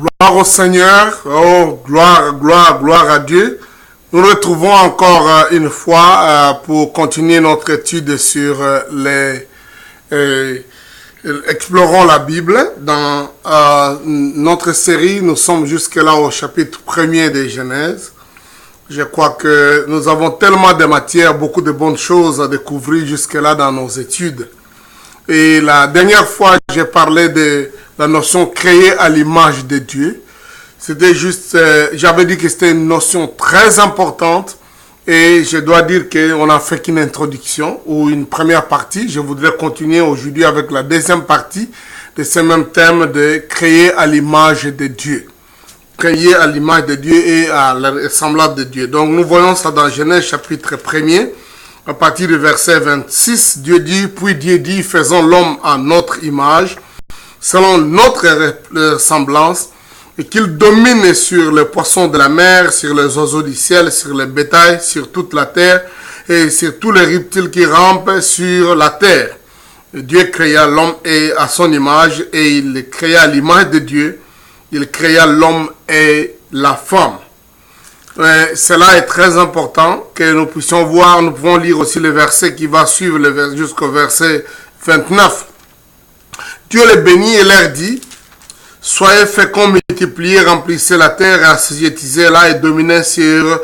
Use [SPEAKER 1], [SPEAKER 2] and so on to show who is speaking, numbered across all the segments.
[SPEAKER 1] Gloire au Seigneur, oh gloire, gloire, gloire à Dieu. Nous nous retrouvons encore une fois pour continuer notre étude sur explorons la Bible. Dans notre série, nous sommes jusque-là au chapitre 1er de Genèse. Je crois que nous avons tellement de matière, beaucoup de bonnes choses à découvrir jusque-là dans nos études. Et la dernière fois, j'ai parlé de la notion créée à l'image de Dieu. C'était juste, j'avais dit que c'était une notion très importante et je dois dire qu'on n'a fait qu'une introduction ou une première partie. Je voudrais continuer aujourd'hui avec la deuxième partie de ce même thème de créer à l'image de Dieu. Créer à l'image de Dieu et à la ressemblance de Dieu. Donc nous voyons ça dans Genèse chapitre 1er. À partir du verset 26, Dieu dit, puis Dieu dit, faisons l'homme à notre image, selon notre ressemblance, et qu'il domine sur les poissons de la mer, sur les oiseaux du ciel, sur les bétails, sur toute la terre, et sur tous les reptiles qui rampent sur la terre. Et Dieu créa l'homme à son image, et il créa l'image de Dieu, il créa l'homme et la femme. Cela est très important que nous puissions voir, nous pouvons lire aussi le verset qui va suivre jusqu'au verset 29. Dieu les bénit et leur dit, soyez féconds, multipliez, remplissez la terre, assujettissez-la et dominez sur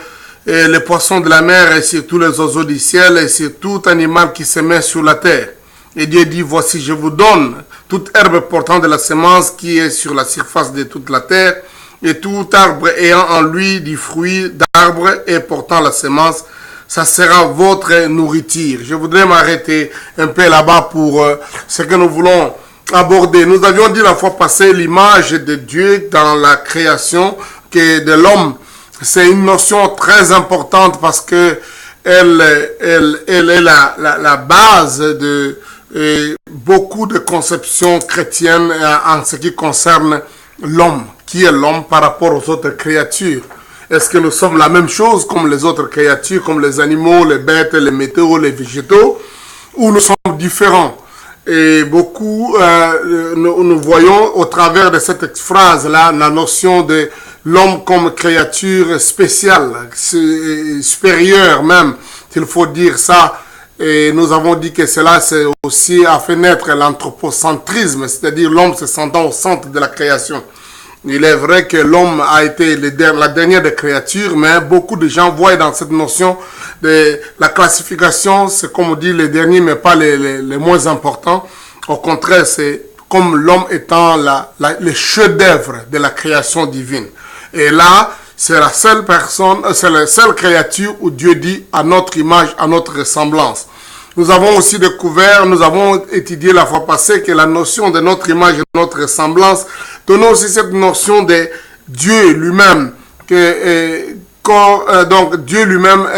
[SPEAKER 1] les poissons de la mer et sur tous les oiseaux du ciel et sur tout animal qui se met sur la terre. Et Dieu dit, voici je vous donne toute herbe portant de la semence qui est sur la surface de toute la terre, et tout arbre ayant en lui du fruit d'arbre et portant la semence, ça sera votre nourriture. Je voudrais m'arrêter un peu là-bas pour ce que nous voulons aborder. Nous avions dit la fois passée l'image de Dieu dans la création que de l'homme. C'est une notion très importante parce que elle est la base de beaucoup de conceptions chrétiennes en ce qui concerne l'homme. Qui est l'homme par rapport aux autres créatures? Est-ce que nous sommes la même chose comme les autres créatures, comme les animaux, les bêtes, les météos, les végétaux, ou nous sommes différents? Et beaucoup, nous voyons au travers de cette phrase-là la notion de l'homme comme créature spéciale, supérieure même, s'il faut dire ça. Et nous avons dit que cela, c'est aussi a fait naître l'anthropocentrisme, c'est-à-dire l'homme se sentant au centre de la création. Il est vrai que l'homme a été la dernière des créatures, mais beaucoup de gens voient dans cette notion de la classification, c'est comme on dit les derniers, mais pas les moins importants. Au contraire, c'est comme l'homme étant le chef-d'œuvre de la création divine. Et là, c'est la seule personne, c'est la seule créature où Dieu dit à notre image, à notre ressemblance. Nous avons aussi découvert, nous avons étudié la fois passée que la notion de notre image et de notre ressemblance donne aussi cette notion de Dieu lui-même. Donc Dieu lui-même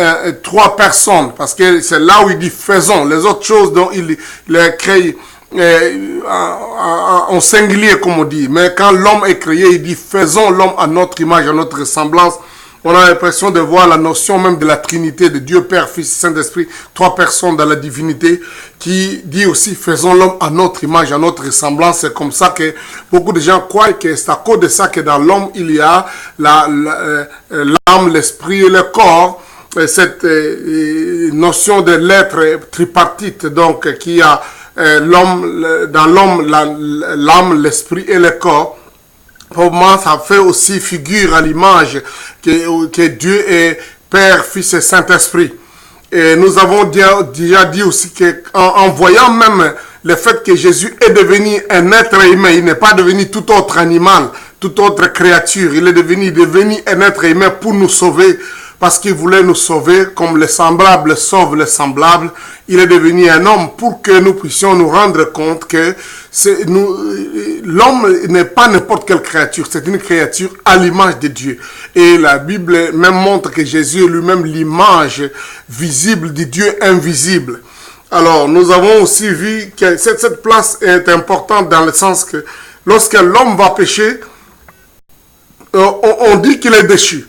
[SPEAKER 1] trois personnes, parce que c'est là où il dit faisons. Les autres choses dont il les crée en singulier comme on dit. Mais quand l'homme est créé, il dit faisons l'homme à notre image, à notre ressemblance. On a l'impression de voir la notion même de la Trinité, de Dieu, Père, Fils, Saint-Esprit, trois personnes dans la divinité, qui dit aussi, faisons l'homme à notre image, à notre ressemblance. C'est comme ça que beaucoup de gens croient que c'est à cause de ça que dans l'homme, il y a l'âme, l'esprit et le corps. Cette notion de l'être tripartite, donc, qui a dans l'homme, l'âme, l'esprit et le corps. Pour moi, ça fait aussi figure à l'image que Dieu est Père, Fils et Saint-Esprit. Et nous avons déjà dit aussi qu'en voyant même le fait que Jésus est devenu un être humain, il n'est pas devenu tout autre animal, toute autre créature. Il est devenu un être humain pour nous sauver, parce qu'il voulait nous sauver comme le semblable sauve le semblable. Il est devenu un homme pour que nous puissions nous rendre compte que l'homme n'est pas n'importe quelle créature, c'est une créature à l'image de Dieu. Et la Bible même montre que Jésus est lui-même l'image visible de Dieu invisible. Alors, nous avons aussi vu que cette place est importante dans le sens que lorsque l'homme va pécher, on dit qu'il est déchu.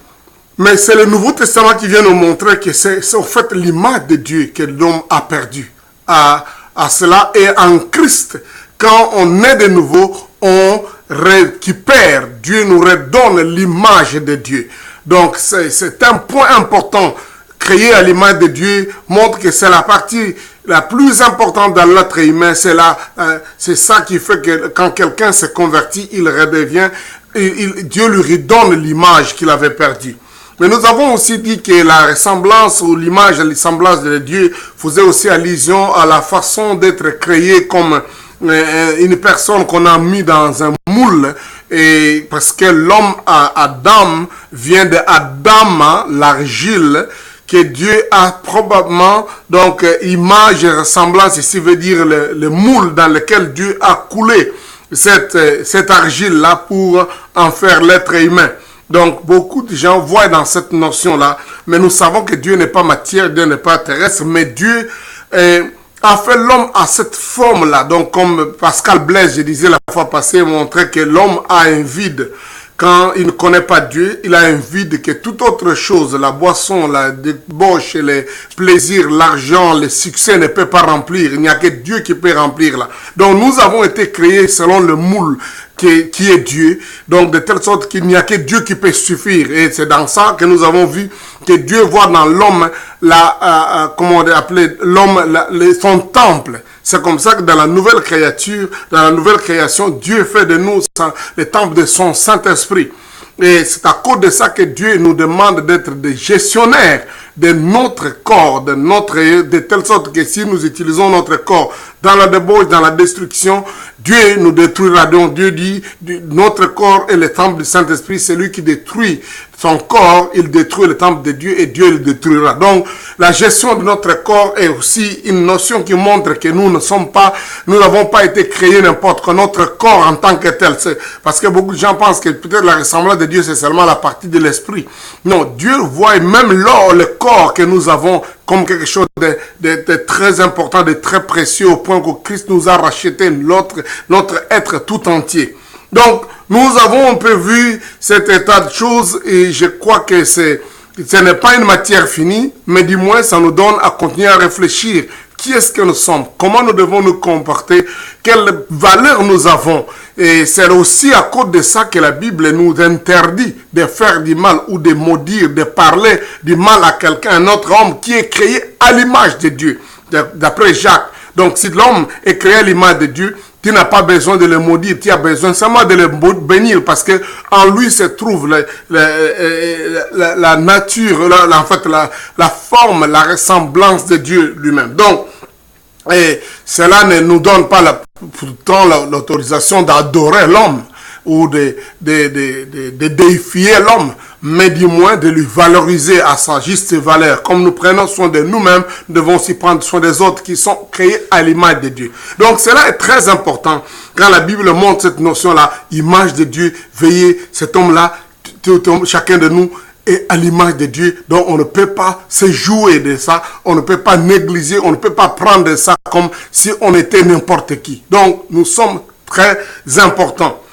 [SPEAKER 1] Mais c'est le Nouveau Testament qui vient nous montrer que c'est en fait l'image de Dieu que l'homme a perdu à cela. Et en Christ, quand on est de nouveau, on récupère, Dieu nous redonne l'image de Dieu. Donc c'est un point important. Créer à l'image de Dieu montre que c'est la partie la plus importante dans l'être humain. C'est ça qui fait que quand quelqu'un se convertit, il redevient, Dieu lui redonne l'image qu'il avait perdue. Mais nous avons aussi dit que la ressemblance ou l'image, la semblance de Dieu faisait aussi allusion à la façon d'être créé comme une personne qu'on a mis dans un moule, et parce que l'homme Adam vient de Adam, l'argile, que Dieu a probablement, donc image et ressemblance, ici veut dire le moule dans lequel Dieu a coulé cette argile-là pour en faire l'être humain. Donc, beaucoup de gens voient dans cette notion-là, mais nous savons que Dieu n'est pas matière, Dieu n'est pas terrestre, mais Dieu a fait l'homme à cette forme-là. Donc, comme Pascal Blaise, je disais la fois passée, montrait que l'homme a un vide. Quand il ne connaît pas Dieu, il a un vide que toute autre chose, la boisson, la débauche, les plaisirs, l'argent, le succès ne peut pas remplir. Il n'y a que Dieu qui peut remplir là. Donc nous avons été créés selon le moule qui est Dieu. Donc de telle sorte qu'il n'y a que Dieu qui peut suffire. Et c'est dans ça que nous avons vu que Dieu voit dans l'homme, comment on appelle l'homme, son temple. C'est comme ça que dans la nouvelle création, Dieu fait de nous le temple de son Saint-Esprit. Et c'est à cause de ça que Dieu nous demande d'être des gestionnaires de notre corps, de telle sorte que si nous utilisons notre corps dans la débauche, dans la destruction, Dieu nous détruira. Donc Dieu dit, notre corps est le temple du Saint-Esprit, c'est lui qui détruit son corps, il détruit le temple de Dieu et Dieu le détruira. Donc la gestion de notre corps est aussi une notion qui montre que nous n'avons pas été créés n'importe quoi, notre corps en tant que tel. Parce que beaucoup de gens pensent que peut-être la ressemblance de Dieu c'est seulement la partie de l'esprit. Non, Dieu voit même le corps que nous avons comme quelque chose de très important, de très précieux, au point que Christ nous a racheté notre être tout entier. Donc, nous avons un peu vu cet état de choses et je crois que ce n'est pas une matière finie, mais du moins ça nous donne à continuer à réfléchir. Qui est-ce que nous sommes? Comment nous devons nous comporter? Quelle valeur nous avons? Et c'est aussi à cause de ça que la Bible nous interdit de faire du mal ou de maudire, de parler du mal à quelqu'un, un autre homme qui est créé à l'image de Dieu, d'après Jacques. Donc si l'homme est créé à l'image de Dieu, tu n'as pas besoin de le maudire, tu as besoin seulement de le bénir parce que en lui se trouve la nature, en fait la forme, la ressemblance de Dieu lui-même. Donc, et cela ne nous donne pas pourtant l'autorisation d'adorer l'homme ou de déifier l'homme, mais du moins de lui valoriser à sa juste valeur. Comme nous prenons soin de nous-mêmes, nous devons aussi prendre soin des autres qui sont créés à l'image de Dieu. Donc cela est très important. Quand la Bible montre cette notion-là, image de Dieu, veillez, cet homme-là, chacun de nous, est à l'image de Dieu, donc on ne peut pas se jouer de ça, on ne peut pas négliger, on ne peut pas prendre ça comme si on était n'importe qui. Donc nous sommes très importants.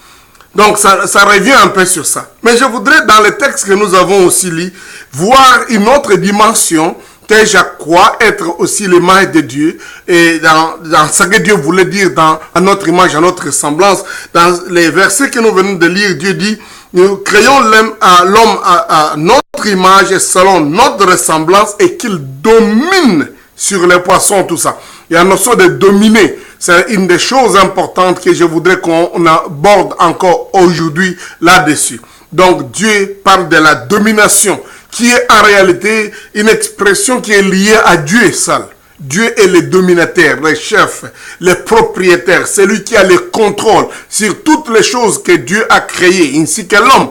[SPEAKER 1] Donc ça revient un peu sur ça. Mais je voudrais dans le texte que nous avons aussi lu, voir une autre dimension que je crois être aussi l'image de Dieu et dans ce que Dieu voulait dire dans notre image, à notre ressemblance. Dans les versets que nous venons de lire, Dieu dit, nous créons l'homme à notre image et selon notre ressemblance et qu'il domine sur les poissons, tout ça. Il y a la notion de dominer. C'est une des choses importantes que je voudrais qu'on aborde encore aujourd'hui là-dessus. Donc Dieu parle de la domination, qui est en réalité une expression qui est liée à Dieu seul. Dieu est le dominateur, le chef, le propriétaire, celui qui a le contrôle sur toutes les choses que Dieu a créées, ainsi que l'homme.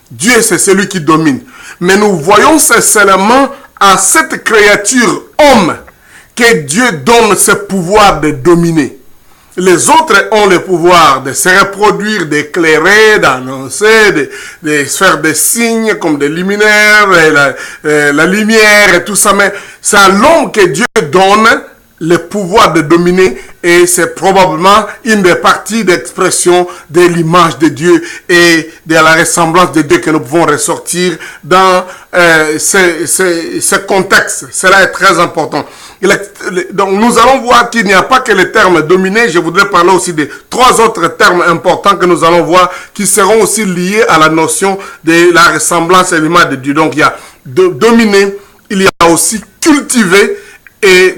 [SPEAKER 1] Dieu, c'est celui qui domine. Mais nous voyons seulement à cette créature homme que Dieu donne ce pouvoir de dominer. Les autres ont le pouvoir de se reproduire, d'éclairer, d'annoncer, de faire des signes comme des luminaires, la lumière et tout ça. Mais c'est à l'homme que Dieu donne le pouvoir de dominer et c'est probablement une des parties d'expression de l'image de Dieu et de la ressemblance de Dieu que nous pouvons ressortir dans ce contexte. Cela est très important. Donc nous allons voir qu'il n'y a pas que les termes dominés. Je voudrais parler aussi de 3 autres termes importants que nous allons voir qui seront aussi liés à la notion de la ressemblance et l'image de Dieu. Donc il y a dominer, il y a aussi cultiver, et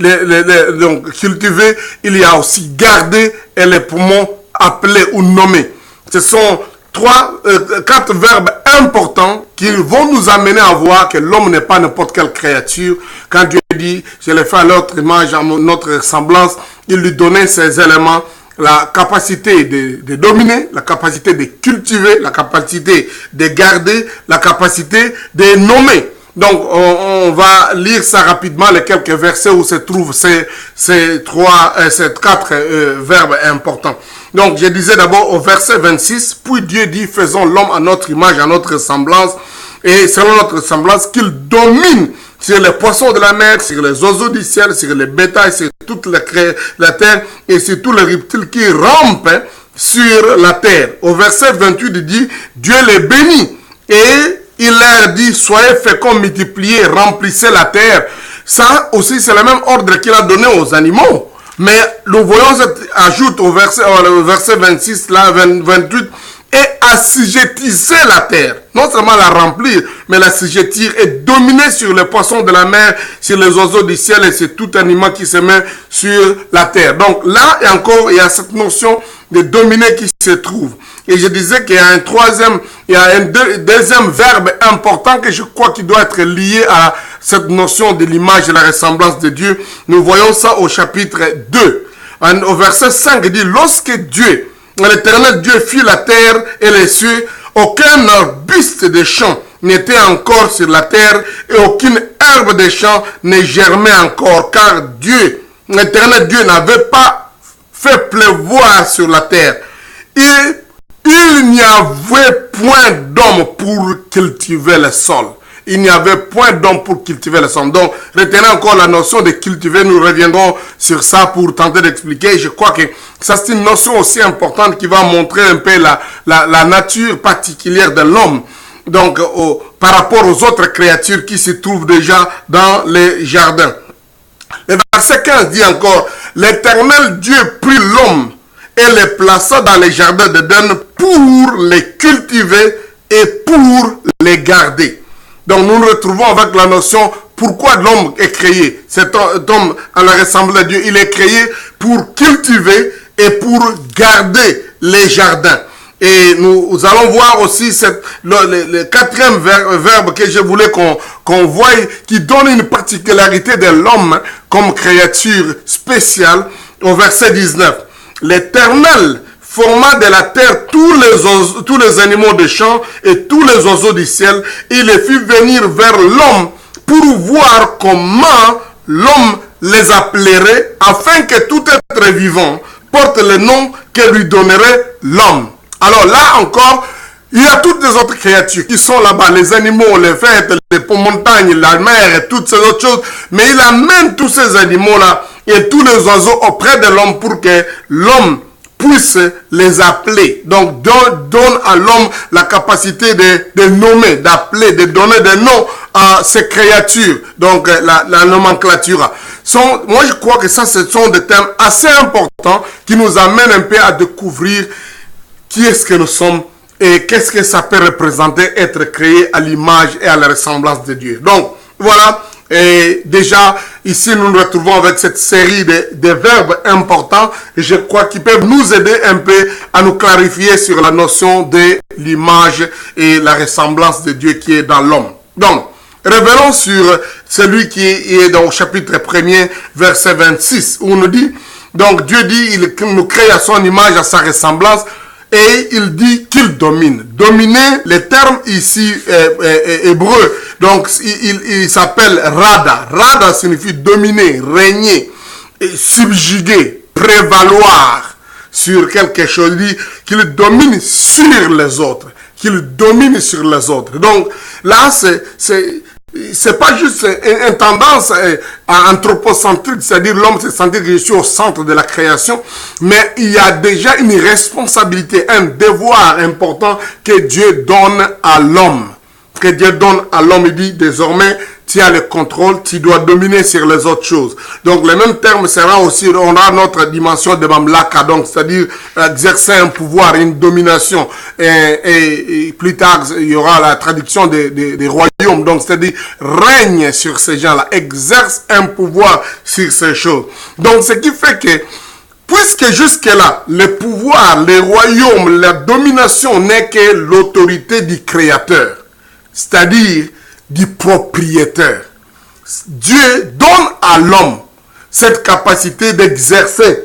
[SPEAKER 1] donc cultiver, il y a aussi garder et les poumons appeler ou nommer. Ce sont 4 verbes importants qui vont nous amener à voir que l'homme n'est pas n'importe quelle créature. Quand Dieu dit, je l'ai fait à notre image, à notre ressemblance, il lui donnait ces éléments, la capacité de dominer, la capacité de cultiver, la capacité de garder, la capacité de nommer. Donc, on va lire ça rapidement, les quelques versets où se trouvent ces 4 verbes importants. Donc, je disais d'abord au verset 26, puis Dieu dit, faisons l'homme à notre image, à notre ressemblance, et selon notre ressemblance, qu'il domine sur les poissons de la mer, sur les oiseaux du ciel, sur les bétails, sur toute la terre, et sur tous les reptiles qui rampent sur la terre. Au verset 28, il dit, Dieu les bénit, et il leur dit, soyez féconds, multipliez, remplissez la terre. Ça aussi, c'est le même ordre qu'il a donné aux animaux. Mais nous voyons, ajoute au verset 26, là, 28, et assujettissez la terre. Non seulement la remplir, mais l'assujettir et dominer sur les poissons de la mer, sur les oiseaux du ciel et sur tout animal qui se met sur la terre. Donc là, il y a cette notion de dominer qui se trouve. Et je disais qu'il y a un deuxième verbe important que je crois qu'il doit être lié à cette notion de l'image et la ressemblance de Dieu. Nous voyons ça au chapitre 2. Au verset 5, il dit, lorsque Dieu, l'Éternel Dieu fit la terre et les cieux, aucun arbuste des champs n'était encore sur la terre et aucune herbe des champs ne germait encore, car Dieu, l'Éternel Dieu n'avait pas fait pleuvoir sur la terre. Et il n'y avait point d'homme pour cultiver le sol. Il n'y avait point d'homme pour cultiver le sol. Donc, retenez encore la notion de cultiver. Nous reviendrons sur ça pour tenter d'expliquer. Je crois que ça, c'est une notion aussi importante qui va montrer un peu la nature particulière de l'homme. Donc, par rapport aux autres créatures qui se trouvent déjà dans les jardins. Le verset 15 dit encore, l'Éternel Dieu prit l'homme et les plaça dans les jardins d'Éden pour les cultiver et pour les garder. Donc nous nous retrouvons avec la notion pourquoi l'homme est créé. Cet homme à la ressemblance de Dieu, il est créé pour cultiver et pour garder les jardins. Et nous allons voir aussi le 4e verbe que je voulais qu'on voie, qui donne une particularité de l'homme comme créature spéciale au verset 19. L'Éternel forma de la terre tous les animaux des champs et tous les oiseaux du ciel. Il les fit venir vers l'homme pour voir comment l'homme les appellerait, afin que tout être vivant porte le nom que lui donnerait l'homme. Alors là encore, il y a toutes les autres créatures qui sont là-bas, les animaux, les fêtes, les montagnes, la mer et toutes ces autres choses. Mais il amène tous ces animaux-là et tous les oiseaux auprès de l'homme pour que l'homme puisse les appeler. Donc, donne à l'homme la capacité de nommer, d'appeler, de donner des noms à ces créatures. Donc, la nomenclature. Moi, je crois que ça, ce sont des thèmes assez importants qui nous amènent un peu à découvrir qui est-ce que nous sommes et qu'est-ce que ça peut représenter être créé à l'image et à la ressemblance de Dieu. Donc, voilà. Et déjà, ici, nous nous retrouvons avec cette série de verbes importants, et je crois qu'ils peuvent nous aider un peu à nous clarifier sur la notion de l'image et la ressemblance de Dieu qui est dans l'homme. Donc, revenons sur celui qui est dans le chapitre 1er, verset 26, où on nous dit, donc Dieu dit, il nous crée à son image, à sa ressemblance, et il dit qu'il domine. Dominer, le terme ici hébreu, donc il s'appelle Rada. Rada signifie dominer, régner, subjuguer, prévaloir sur quelque chose. Il dit qu'il domine sur les autres. Qu'il domine sur les autres. Donc là, c'est pas juste une tendance anthropocentrique, c'est-à-dire l'homme se sentir que je suis au centre de la création, mais il y a déjà une responsabilité, un devoir important que Dieu donne à l'homme. Que Dieu donne à l'homme, il dit désormais, tu as le contrôle, tu dois dominer sur les autres choses. Donc le même terme sera aussi, on a notre dimension de Mamlaka, donc c'est-à-dire exercer un pouvoir, une domination. Et plus tard, il y aura la traduction des royaumes, donc c'est-à-dire règne sur ces gens-là, exerce un pouvoir sur ces choses. Donc ce qui fait que, puisque jusque-là, le pouvoir, les royaumes, la domination n'est que l'autorité du Créateur, c'est-à-dire du propriétaire. Dieu donne à l'homme cette capacité d'exercer,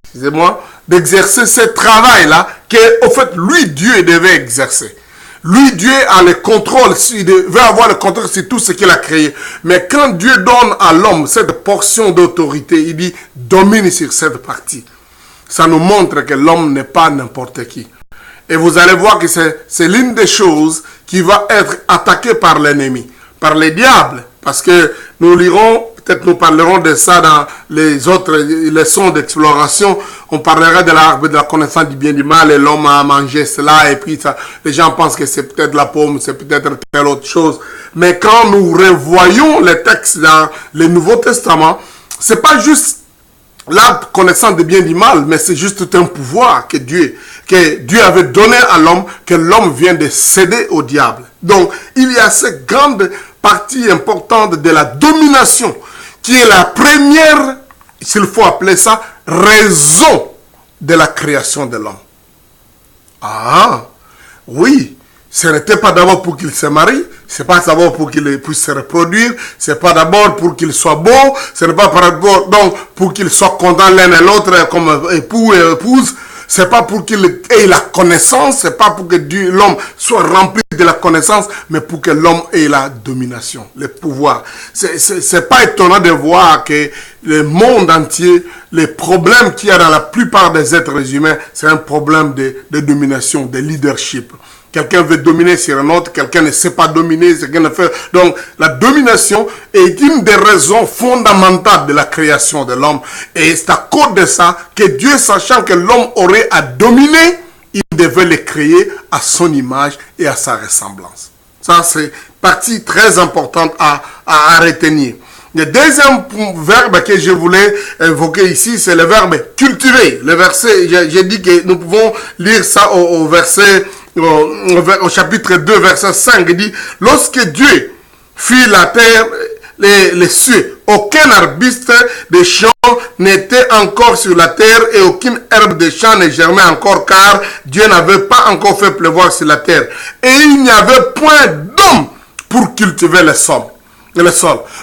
[SPEAKER 1] excusez-moi, d'exercer ce travail-là que, au fait, lui, Dieu devait exercer. Lui, Dieu a le contrôle, il devait avoir le contrôle sur tout ce qu'il a créé. Mais quand Dieu donne à l'homme cette portion d'autorité, il dit, domine sur cette partie. Ça nous montre que l'homme n'est pas n'importe qui. Et vous allez voir que c'est l'une des choses qui va être attaquée par l'ennemi, par les diables. Parce que nous lirons, peut-être nous parlerons de ça dans les autres leçons d'exploration. On parlera de l'arbre de la connaissance du bien et du mal et l'homme a mangé cela. Et puis ça, les gens pensent que c'est peut-être la pomme, c'est peut-être telle autre chose. Mais quand nous revoyons les textes dans le Nouveau Testament, c'est pas juste la connaissance du bien et du mal, mais c'est juste un pouvoir que Dieu avait donné à l'homme, que l'homme vient de céder au diable. Donc, il y a cette grande partie importante de la domination, qui est la première, s'il faut appeler ça, raison de la création de l'homme. Ah, oui, ce n'était pas d'abord pour qu'il se marie, c'est pas d'abord pour qu'il puisse se reproduire, c'est pas d'abord pour qu'il soit beau, ce n'est pas d'abord donc pour qu'il soit content l'un et l'autre comme époux et épouse, c'est pas pour qu'il ait la connaissance, c'est pas pour que l'homme soit rempli de la connaissance, mais pour que l'homme ait la domination, le pouvoir. C'est pas étonnant de voir que le monde entier, les problèmes qu'il y a dans la plupart des êtres humains, c'est un problème de domination, de leadership. Quelqu'un veut dominer sur un autre, quelqu'un ne sait pas dominer, quelqu'un ne fait... Donc, la domination est une des raisons fondamentales de la création de l'homme. Et c'est à cause de ça que Dieu, sachant que l'homme aurait à dominer, il devait le créer à son image et à sa ressemblance. Ça, c'est partie très importante à retenir. Le deuxième verbe que je voulais évoquer ici, c'est le verbe cultiver. Le verset, j'ai dit que nous pouvons lire ça au verset... Au chapitre 2, verset 5, il dit, lorsque Dieu fit la terre, les cieux, aucun arbuste des champs n'était encore sur la terre et aucune herbe des champs ne germait encore, car Dieu n'avait pas encore fait pleuvoir sur la terre. Et il n'y avait point d'homme pour cultiver le sol.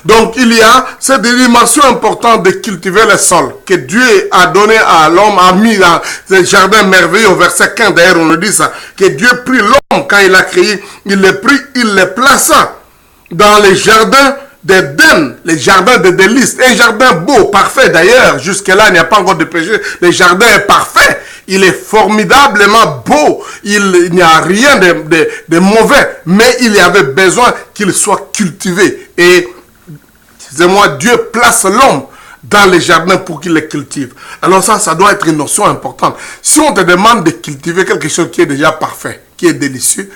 [SPEAKER 1] Donc il y a cette dimension importante de cultiver le sol que Dieu a donné à l'homme, a mis dans ce jardin merveilleux au verset 15, d'ailleurs on le dit ça, que Dieu prit l'homme quand il l'a créé, il le prit, il le plaça dans les jardins d'Éden, les jardins de délices, un jardin beau, parfait d'ailleurs, jusque-là il n'y a pas encore de péché, le jardin est parfait, il est formidablement beau, il n'y a rien de mauvais, mais il y avait besoin qu'il soit cultivé. Et, excusez-moi, Dieu place l'homme dans les jardins pour qu'il les cultive. Alors ça doit être une notion importante. Si on te demande de cultiver quelque chose qui est déjà parfait, qui est délicieux,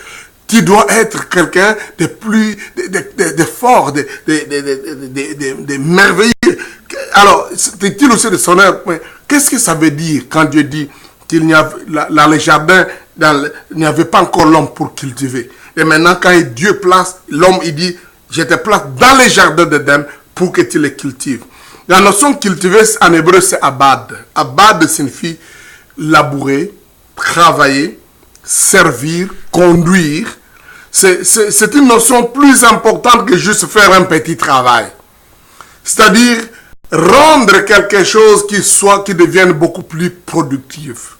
[SPEAKER 1] tu dois être quelqu'un de plus, de fort, de merveilleux. Alors, c'est-il aussi de son œuvre. Qu'est-ce que ça veut dire quand Dieu dit qu'il n'y a, dans les jardins, il n'y avait pas encore l'homme pour cultiver. Et maintenant, quand Dieu place l'homme, il dit, je te place dans les jardins d'Éden pour que tu les cultives. La notion cultiver en hébreu, c'est abad. Abad signifie labourer, travailler, servir, conduire. C'est une notion plus importante que juste faire un petit travail. C'est-à-dire rendre quelque chose qui devienne beaucoup plus productif.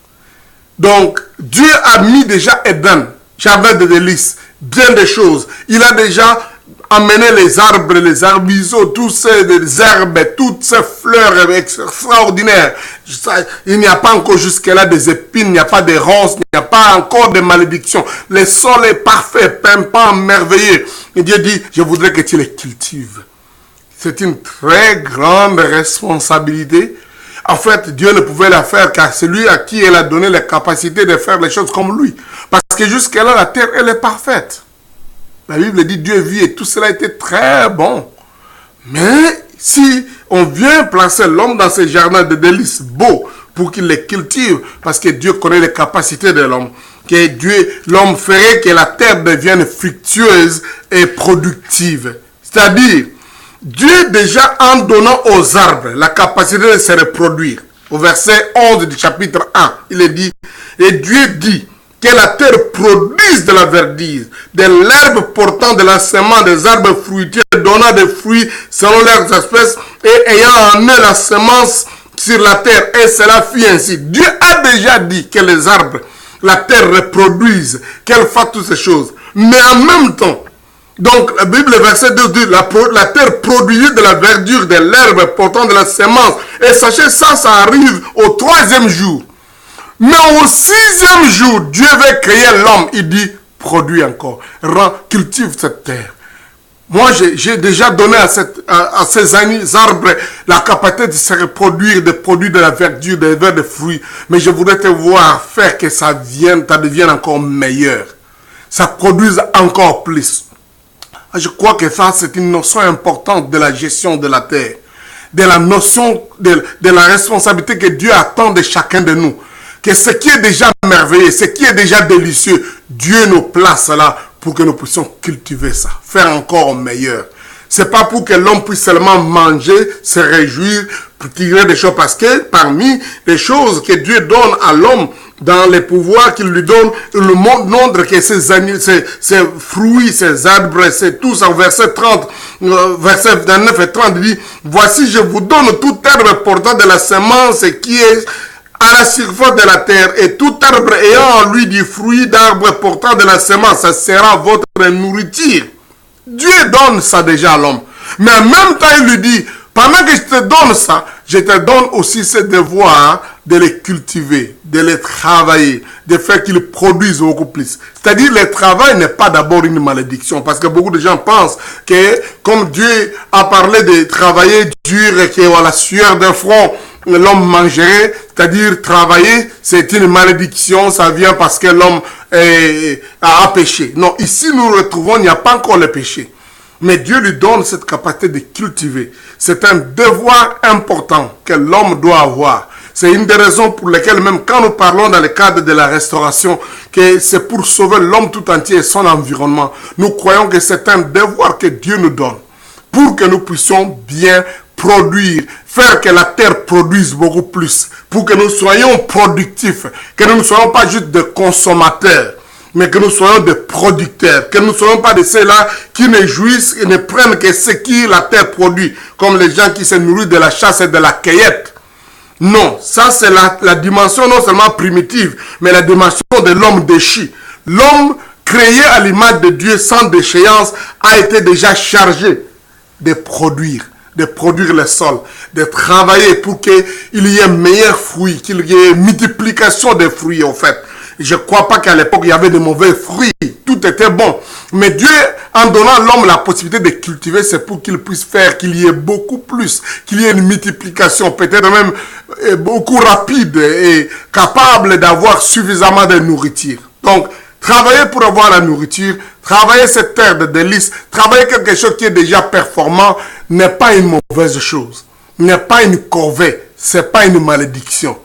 [SPEAKER 1] Donc, Dieu a mis déjà Éden, jardin de délices, bien des choses. Il a déjà amené les arbres, les arbrisseaux, tous ces herbes, toutes ces fleurs extraordinaires. Il n'y a pas encore jusque-là des épines, il n'y a pas de ronces, il n'y a pas encore de malédictions. Le sol est parfait, pimpant, merveilleux. Et Dieu dit, je voudrais que tu les cultives. C'est une très grande responsabilité. En fait, Dieu ne pouvait la faire qu'à celui à qui il a donné la capacité de faire les choses comme lui. Parce que jusque-là, la terre, elle est parfaite. La Bible dit, Dieu vit et tout cela était très bon. Mais si on vient placer l'homme dans ce jardin de délices beaux pour qu'il les cultive, parce que Dieu connaît les capacités de l'homme, que l'homme ferait que la terre devienne fructueuse et productive. C'est-à-dire, Dieu déjà en donnant aux arbres la capacité de se reproduire. Au verset 11 du chapitre 1, il est dit, et Dieu dit que la terre produise de la verdure, de l'herbe portant de la semence, des arbres fruitiers donnant des fruits selon leurs espèces et ayant en eux la semence sur la terre. Et cela fit ainsi. Dieu a déjà dit que les arbres, la terre reproduisent, qu'elle fasse toutes ces choses. Mais en même temps, donc, la Bible, verset 2 dit, la terre produisait de la verdure, de l'herbe portant de la semence. Et sachez, ça arrive au 3e jour. Mais au 6e jour, Dieu veut créer l'homme. Il dit, produis encore. Cultive cette terre. Moi, j'ai déjà donné à ces arbres la capacité de se reproduire, de produire de la verdure, des fruits. Mais je voudrais te voir faire que ça devienne encore meilleur. Ça produise encore plus. Je crois que ça, c'est une notion importante de la gestion de la terre. De la notion de la responsabilité que Dieu attend de chacun de nous. Que ce qui est déjà merveilleux, ce qui est déjà délicieux, Dieu nous place là pour que nous puissions cultiver ça. Faire encore meilleur. C'est pas pour que l'homme puisse seulement manger, se réjouir, tirer des choses. Parce que parmi les choses que Dieu donne à l'homme, dans les pouvoirs qu'il lui donne, le monde montre que ces fruits, ces arbres, c'est tout ça. Verset 30, verset 29 et 30 dit, voici je vous donne toute herbe portant de la semence qui est à la surface de la terre, et tout arbre ayant en lui du fruit d'arbre portant de la semence, ça sera votre nourriture. Dieu donne ça déjà à l'homme. Mais en même temps, il lui dit, pendant que je te donne ça, je te donne aussi ce devoir de les cultiver, de les travailler, de faire qu'ils produisent beaucoup plus. C'est-à-dire, le travail n'est pas d'abord une malédiction, parce que beaucoup de gens pensent que, comme Dieu a parlé de travailler dur et que la sueur d'un front, l'homme mangerait, c'est-à-dire travailler, c'est une malédiction, ça vient parce que l'homme a péché. Non, ici nous retrouvons, il n'y a pas encore le péché. Mais Dieu lui donne cette capacité de cultiver. C'est un devoir important que l'homme doit avoir. C'est une des raisons pour lesquelles même quand nous parlons dans le cadre de la restauration, que c'est pour sauver l'homme tout entier et son environnement. Nous croyons que c'est un devoir que Dieu nous donne pour que nous puissions bien produire, faire que la terre produise beaucoup plus, pour que nous soyons productifs, que nous ne soyons pas juste des consommateurs, mais que nous soyons des producteurs, que nous ne soyons pas de ceux-là qui ne jouissent et ne prennent que ce que la terre produit, comme les gens qui se nourrissent de la chasse et de la cueillette. Non, ça c'est la dimension non seulement primitive, mais la dimension de l'homme déchu. L'homme créé à l'image de Dieu sans déchéance a été déjà chargé de produire le sol, de travailler pour qu'il y ait meilleurs fruits, qu'il y ait multiplication des fruits en fait. Je ne crois pas qu'à l'époque, il y avait de mauvais fruits. Tout était bon. Mais Dieu, en donnant à l'homme la possibilité de cultiver, c'est pour qu'il puisse faire qu'il y ait beaucoup plus, qu'il y ait une multiplication, peut-être même beaucoup rapide et capable d'avoir suffisamment de nourriture. Donc, travailler pour avoir la nourriture, travailler cette terre de délices, travailler quelque chose qui est déjà performant, n'est pas une mauvaise chose. N'est pas une corvée. C'est pas une malédiction.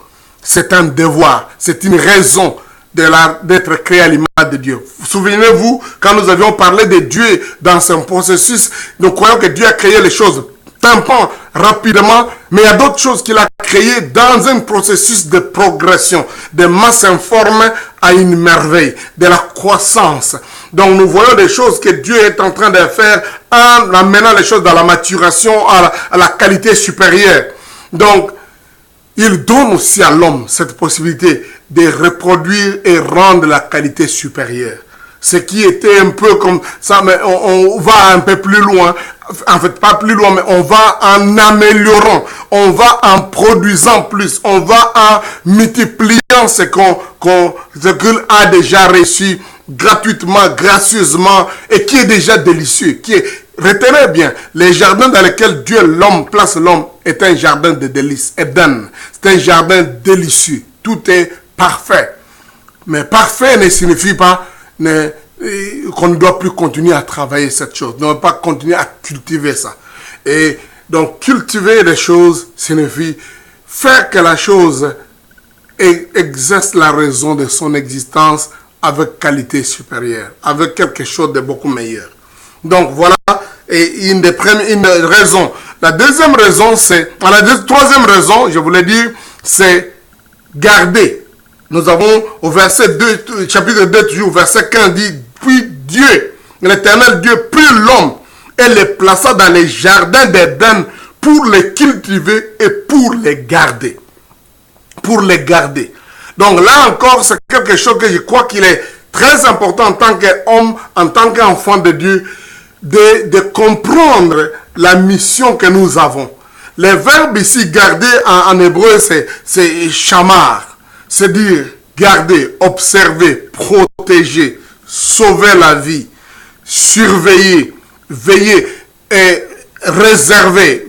[SPEAKER 1] C'est un devoir. C'est une raison d'être créé à l'image de Dieu. Souvenez-vous, quand nous avions parlé de Dieu dans son processus, nous croyons que Dieu a créé les choses tampant rapidement, mais il y a d'autres choses qu'il a créées dans un processus de progression, de masse informe à une merveille, de la croissance. Donc nous voyons des choses que Dieu est en train de faire en amenant les choses dans la maturation, à la qualité supérieure. Donc, il donne aussi à l'homme cette possibilité de reproduire et rendre la qualité supérieure. ce qui était un peu comme ça, mais on va un peu plus loin. En fait, pas plus loin, mais on va en améliorant, on va en produisant plus, on va en multipliant ce qu'il a déjà reçu gratuitement, gracieusement, et qui est déjà délicieux, retenez bien, les jardins dans lesquels Dieu l'homme place l'homme est un jardin de délices, Éden, c'est un jardin délicieux, tout est parfait. Mais parfait ne signifie pas qu'on ne doit plus continuer à travailler cette chose, on ne doit pas continuer à cultiver ça. Et donc cultiver les choses signifie faire que la chose exerce la raison de son existence avec qualité supérieure, avec quelque chose de beaucoup meilleur. Donc voilà, et une raison. La deuxième raison, troisième raison, je voulais dire, c'est garder. Nous avons au verset 2, chapitre 2, toujours, verset 15, dit, puis Dieu, l'éternel Dieu, prit l'homme et le plaça dans les jardins d'Éden pour les cultiver et pour les garder. Pour les garder. Donc là encore, c'est quelque chose que je crois qu'il est très important en tant qu'homme, en tant qu'enfant de Dieu, de comprendre la mission que nous avons. Le verbe ici, garder en hébreu, c'est shamar. C'est dire garder, observer, protéger, sauver la vie, surveiller, veiller et réserver.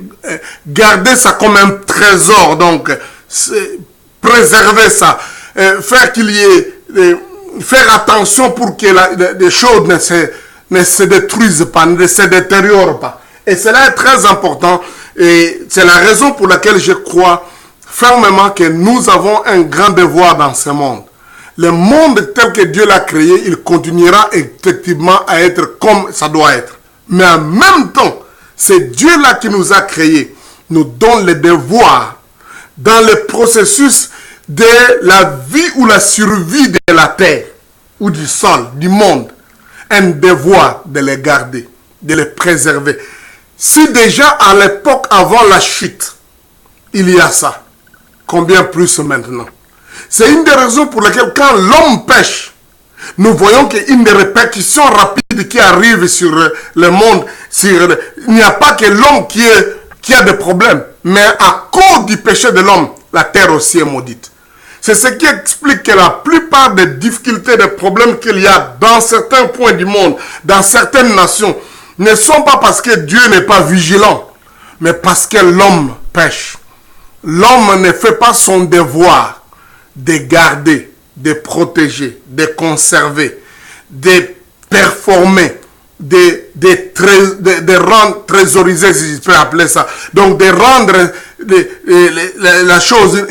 [SPEAKER 1] Garder ça comme un trésor, donc préserver ça, faire qu'il y ait, faire attention pour que les choses ne se détruisent pas, ne se détériorent pas. Et cela est très important et c'est la raison pour laquelle je crois fermement que nous avons un grand devoir dans ce monde. Le monde tel que Dieu l'a créé, il continuera effectivement à être comme ça doit être. Mais en même temps, c'est Dieu-là qui nous a créés, nous donne le devoir dans le processus de la vie ou la survie de la terre ou du sol, du monde. Un devoir de les garder, de les préserver. Si déjà à l'époque avant la chute, il y a ça, combien plus maintenant? C'est une des raisons pour lesquelles quand l'homme pêche, nous voyons qu'il y a une répercussion rapide qui arrive sur le monde. Il n'y a pas que l'homme qui a des problèmes, mais à cause du péché de l'homme, la terre aussi est maudite. C'est ce qui explique que la plupart des difficultés, des problèmes qu'il y a dans certains points du monde, dans certaines nations, ne sont pas parce que Dieu n'est pas vigilant, mais parce que l'homme pêche. L'homme ne fait pas son devoir de garder, de protéger, de conserver, de performer, de rendre trésoriser, si je peux appeler ça. Donc de rendre la chose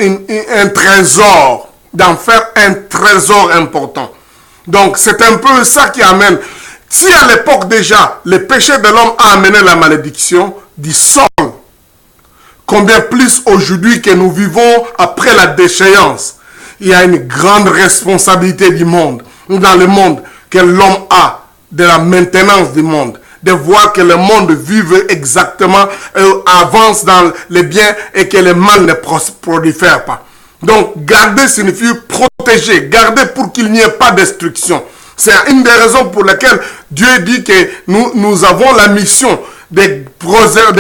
[SPEAKER 1] un trésor, d'en faire un trésor important. Donc c'est un peu ça qui amène. Si à l'époque déjà, le péché de l'homme a amené la malédiction du sol, combien plus aujourd'hui que nous vivons après la déchéance, il y a une grande responsabilité du monde, dans le monde, que l'homme a, de la maintenance du monde, de voir que le monde vive exactement, avance dans le bien et que le mal ne prolifère pas. Donc, garder signifie protéger, garder pour qu'il n'y ait pas de destruction. C'est une des raisons pour lesquelles Dieu dit que nous avons la mission de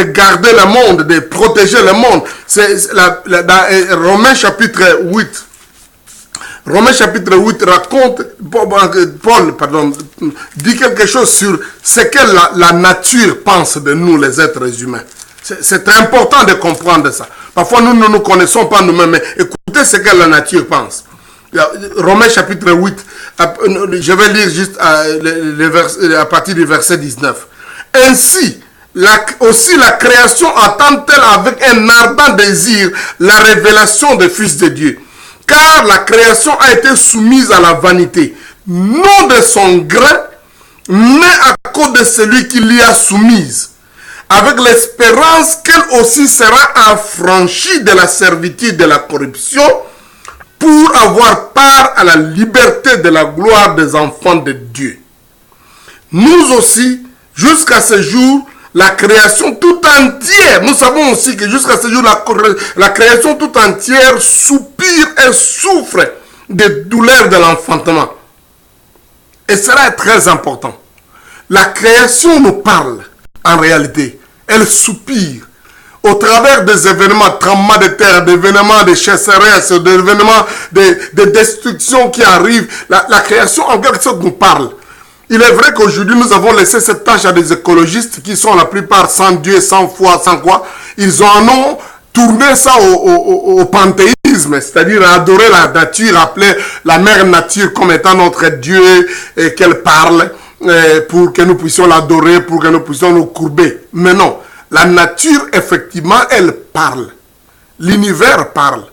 [SPEAKER 1] garder le monde, de protéger le monde. C'est dans Romains chapitre 8. Romains chapitre 8 raconte, Paul dit quelque chose sur ce que la nature pense de nous, les êtres humains. C'est important de comprendre ça. Parfois, nous ne nous connaissons pas nous-mêmes, mais écoutez ce que la nature pense. Romains chapitre 8, je vais lire juste à partir du verset 19. Ainsi, aussi la création attend-elle avec un ardent désir la révélation des fils de Dieu. Car la création a été soumise à la vanité, non de son gré, mais à cause de celui qui l'y a soumise, avec l'espérance qu'elle aussi sera affranchie de la servitude de la corruption, pour avoir part à la liberté de la gloire des enfants de Dieu. Nous aussi, jusqu'à ce jour, la création tout entière, nous savons aussi que jusqu'à ce jour, la création tout entière soupire et souffre des douleurs de l'enfantement. Et cela est très important. La création nous parle, en réalité. Elle soupire. Au travers des événements, tremblements de terre, d'événements de chasseresses, d'événements de destruction qui arrivent, la création en quelque sorte nous parle. Il est vrai qu'aujourd'hui nous avons laissé cette tâche à des écologistes qui sont la plupart sans Dieu, sans foi, sans quoi. Ils en ont tourné ça au panthéisme, c'est-à-dire à adorer la nature, appeler la mère nature comme étant notre Dieu et qu'elle parle pour que nous puissions l'adorer, pour que nous puissions nous courber. Mais non. La nature, effectivement, elle parle. L'univers parle.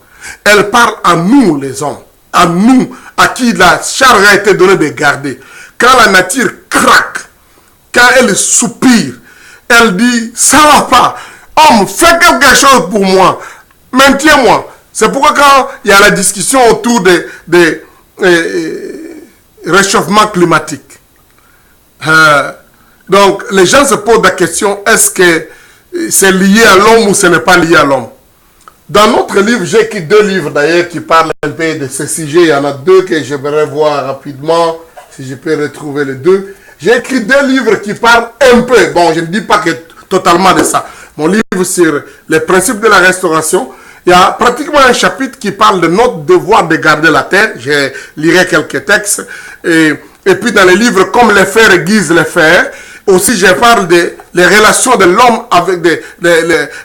[SPEAKER 1] Elle parle à nous, les hommes. À nous, à qui la charge a été donnée de garder. Quand la nature craque, quand elle soupire, elle dit, ça va pas. Homme, fais quelque chose pour moi. Maintiens-moi. C'est pourquoi quand il y a la discussion autour des réchauffements climatiques, donc les gens se posent la question, est-ce que c'est lié à l'homme ou ce n'est pas lié à l'homme? Dans notre livre, j'ai écrit 2 livres d'ailleurs qui parlent un peu de ce sujet. Il y en a 2 que j'aimerais voir rapidement, si je peux retrouver les 2. J'ai écrit 2 livres qui parlent un peu, bon je ne dis pas que totalement de ça. Mon livre sur les principes de la restauration, il y a pratiquement un chapitre qui parle de notre devoir de garder la terre. Je lirai quelques textes. Et puis dans les livres comme les fers aiguisent les fers, aussi, je parle des relations de l'homme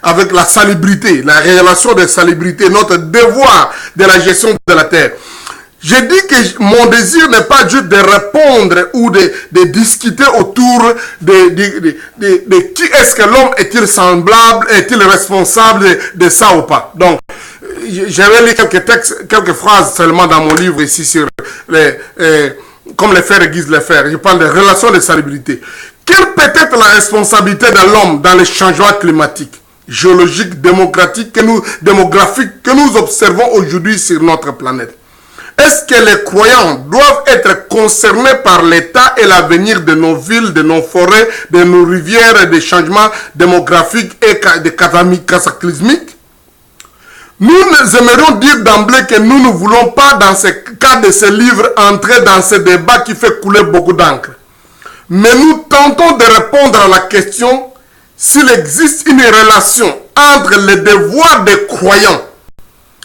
[SPEAKER 1] avec la salubrité, la relation de salubrité, notre devoir de la gestion de la terre. Je dis que mon désir n'est pas juste de répondre ou de discuter autour de qui est-ce que l'homme est-il semblable, est-il responsable de ça ou pas. Donc, j'avais lu quelques textes, quelques phrases seulement dans mon livre ici sur comme les fers aiguisent les fers. Je parle des relations de salubrité. Quelle peut être la responsabilité de l'homme dans les changements climatiques, géologiques, démographiques que nous observons aujourd'hui sur notre planète? Est-ce que les croyants doivent être concernés par l'état et l'avenir de nos villes, de nos forêts, de nos rivières et des changements démographiques et des cataclysmiques? Nous aimerions dire d'emblée que nous ne voulons pas, dans ce cas de ce livre, entrer dans ce débat qui fait couler beaucoup d'encre. Mais nous tentons de répondre à la question s'il existe une relation entre les devoirs des croyants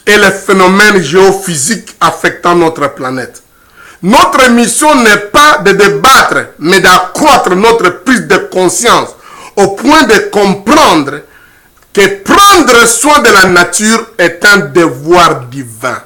[SPEAKER 1] et les phénomènes géophysiques affectant notre planète. Notre mission n'est pas de débattre, mais d'accroître notre prise de conscience au point de comprendre que prendre soin de la nature est un devoir divin.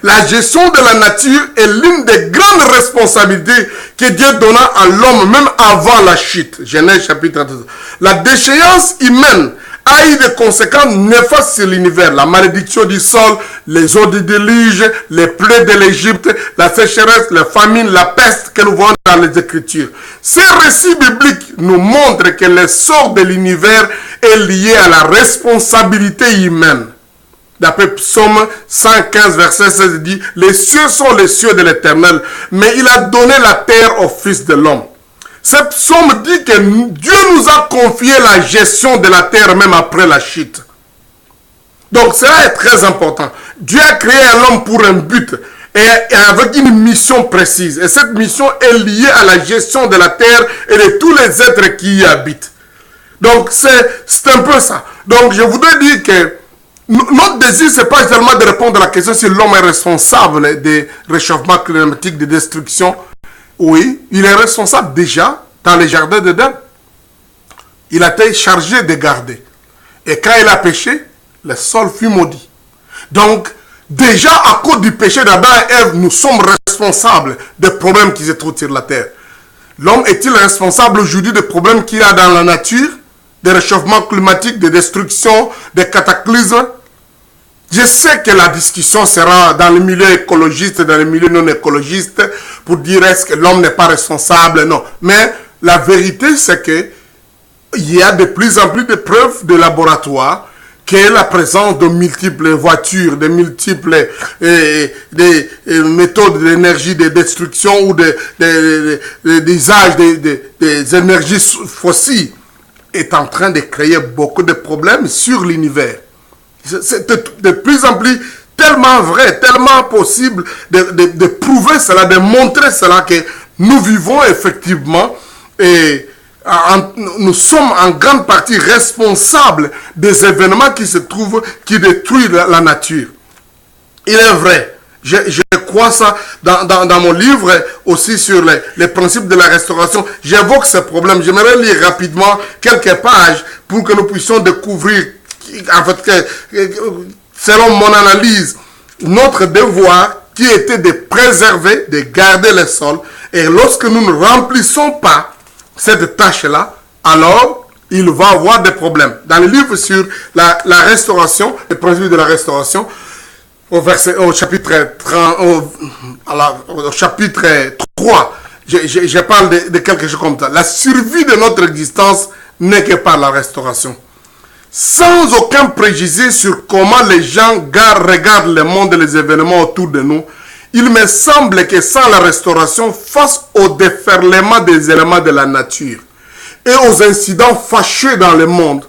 [SPEAKER 1] La gestion de la nature est l'une des grandes responsabilités que Dieu donna à l'homme même avant la chute. Genèse chapitre 32. La déchéance humaine a eu des conséquences néfastes sur l'univers. La malédiction du sol, les eaux du déluge, les plaies de l'Égypte, la sécheresse, la famine, la peste que nous voyons dans les Écritures. Ces récits bibliques nous montrent que l'essor de l'univers est lié à la responsabilité humaine. D'après Psaume 115, verset 16, il dit « Les cieux sont les cieux de l'Éternel, mais il a donné la terre au Fils de l'homme. » Ce psaume dit que Dieu nous a confié la gestion de la terre même après la chute. Donc cela est très important. Dieu a créé l'homme pour un but et avec une mission précise. Et cette mission est liée à la gestion de la terre et de tous les êtres qui y habitent. Donc c'est un peu ça. Donc je voudrais dire que notre désir, ce n'est pas seulement de répondre à la question si l'homme est responsable des réchauffements climatiques, des destructions. Oui, il est responsable déjà dans les jardins d'Éden. Il a été chargé de garder. Et quand il a péché, le sol fut maudit. Donc, déjà à cause du péché d'Adam et Ève, nous sommes responsables des problèmes qui se trouvent sur la terre. L'homme est-il responsable aujourd'hui des problèmes qu'il y a dans la nature, des réchauffements climatiques, des destructions, des cataclysmes? Je sais que la discussion sera dans le milieu écologiste, dans le milieu non écologiste, pour dire est-ce que l'homme n'est pas responsable, non. Mais la vérité, c'est que il y a de plus en plus de preuves de laboratoire que la présence de multiples voitures, de multiples des méthodes d'énergie de destruction ou d'usage des énergies fossiles est en train de créer beaucoup de problèmes sur l'univers. C'est de plus en plus tellement vrai, tellement possible de prouver cela, de montrer cela que nous vivons effectivement et nous sommes en grande partie responsables des événements qui se trouvent, qui détruisent la nature. Il est vrai, je crois ça dans mon livre aussi sur les principes de la restauration. J'évoque ce problème. J'aimerais lire rapidement quelques pages pour que nous puissions découvrir, en fait, selon mon analyse, notre devoir qui était de préserver, de garder le sol. Et lorsque nous ne remplissons pas cette tâche-là, alors il va y avoir des problèmes. Dans le livre sur la restauration, les principes de la restauration, au chapitre 3, je parle de quelque chose comme ça. La survie de notre existence n'est que par la restauration. Sans aucun préjugé sur comment les gens regardent le monde et les événements autour de nous, il me semble que sans la restauration, face au déferlement des éléments de la nature et aux incidents fâcheux dans le monde,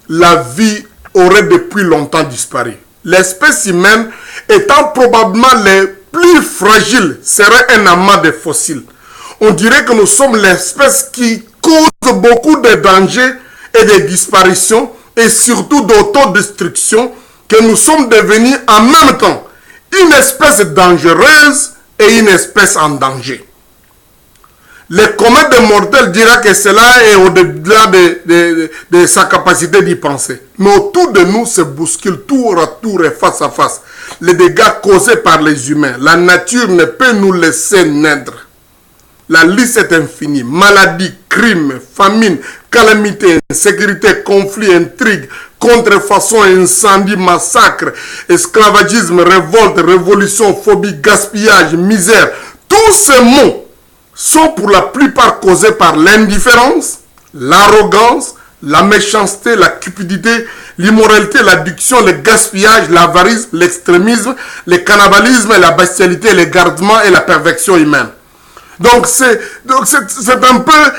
[SPEAKER 1] la vie aurait depuis longtemps disparu. L'espèce humaine, étant probablement les plus fragiles, serait un amas de fossiles. On dirait que nous sommes l'espèce qui cause beaucoup de dangers et de disparitions et surtout d'autodestruction, que nous sommes devenus en même temps une espèce dangereuse et une espèce en danger. Le commun des mortels dira que cela est au-delà de sa capacité d'y penser. Mais autour de nous se bousculent tour à tour et face à face les dégâts causés par les humains. La nature ne peut nous laisser naître. La liste est infinie. Maladies, crimes, famine, calamités, insécurité, conflits, intrigues, contrefaçons, incendies, massacres, esclavagisme, révolte, révolution, phobie, gaspillage, misère. Tous ces mots sont pour la plupart causés par l'indifférence, l'arrogance, la méchanceté, la cupidité, l'immoralité, l'addiction, le gaspillage, l'avarice, l'extrémisme, le cannibalisme, la bestialité, l'égarement et la perversion humaine. Donc c'est un peu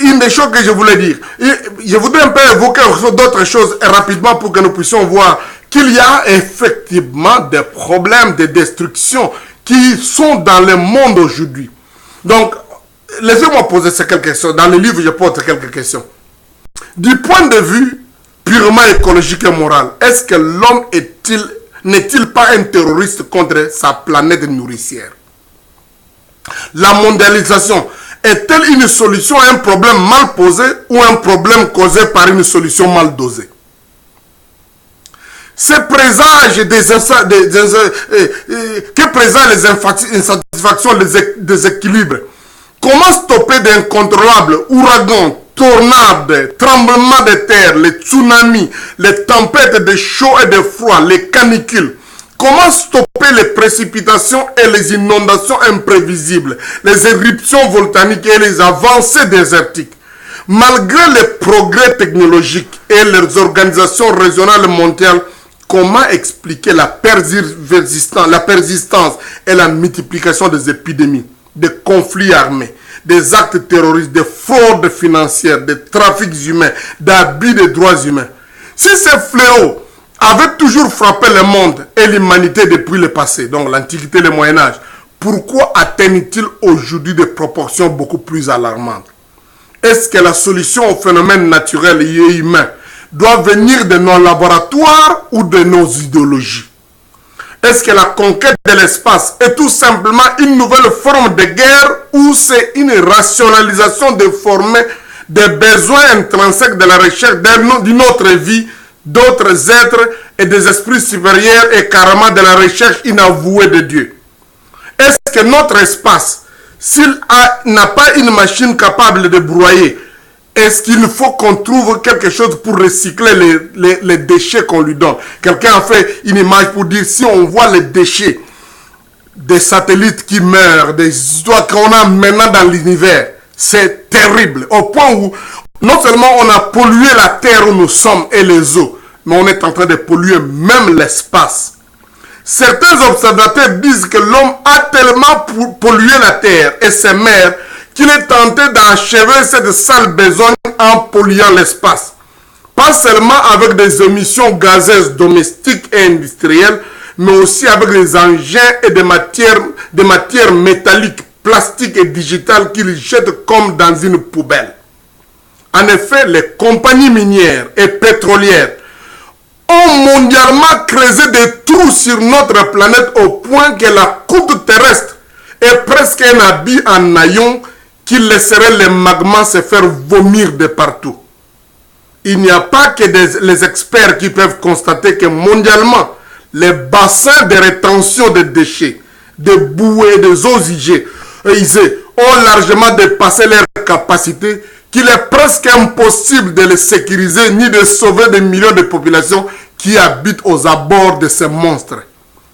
[SPEAKER 1] une des choses que je voulais dire. Je voudrais un peu évoquer d'autres choses rapidement pour que nous puissions voir qu'il y a effectivement des problèmes de destruction qui sont dans le monde aujourd'hui. Donc, laissez-moi poser ces quelques questions. Dans le livre, je pose quelques questions. Du point de vue purement écologique et moral, est-ce que l'homme n'est-il pas un terroriste contre sa planète nourricière? La mondialisation est-elle une solution à un problème mal posé ou un problème causé par une solution mal dosée? Ces présages que présentent les insatisfactions, les déséquilibres. Comment stopper d'incontrôlables ouragans, tornades, tremblements de terre, les tsunamis, les tempêtes de chaud et de froid, les canicules? Comment stopper les précipitations et les inondations imprévisibles, les éruptions volcaniques et les avancées désertiques? Malgré les progrès technologiques et les organisations régionales mondiales, comment expliquer la persistance et la multiplication des épidémies, des conflits armés, des actes terroristes, des fraudes financières, des trafics humains, d'abus des droits humains? Si ces fléaux avaient toujours frappé le monde et l'humanité depuis le passé, donc l'Antiquité et le Moyen-Âge, pourquoi atteignent-ils aujourd'hui des proportions beaucoup plus alarmantes? Est-ce que la solution aux phénomènes naturels et humains doit venir de nos laboratoires ou de nos idéologies? Est-ce que la conquête de l'espace est tout simplement une nouvelle forme de guerre ou c'est une rationalisation déformée des besoins intrinsèques de la recherche d'une autre vie, d'autres êtres et des esprits supérieurs et carrément de la recherche inavouée de Dieu? Est-ce que notre espace, s'il n'a pas une machine capable de broyer, est-ce qu'il faut qu'on trouve quelque chose pour recycler les déchets qu'on lui donne? Quelqu'un a fait une image pour dire, si on voit les déchets des satellites qui meurent, des histoires qu'on a maintenant dans l'univers, c'est terrible. Au point où, non seulement on a pollué la terre où nous sommes et les eaux, mais on est en train de polluer même l'espace. Certains observateurs disent que l'homme a tellement pollué la terre et ses mers qu'il est tenté d'achever cette sale besogne en polluant l'espace. Pas seulement avec des émissions gazeuses domestiques et industrielles, mais aussi avec les engins et des matières métalliques, plastiques et digitales qu'ils jettent comme dans une poubelle. En effet, les compagnies minières et pétrolières ont mondialement creusé des trous sur notre planète au point que la croûte terrestre est presque un habit en naillon qui laisserait les magmas se faire vomir de partout. Il n'y a pas que les experts qui peuvent constater que mondialement, les bassins de rétention de déchets, de bouées et des eaux usées ont largement dépassé leur capacité, qu'il est presque impossible de les sécuriser ni de sauver des millions de populations qui habitent aux abords de ces monstres.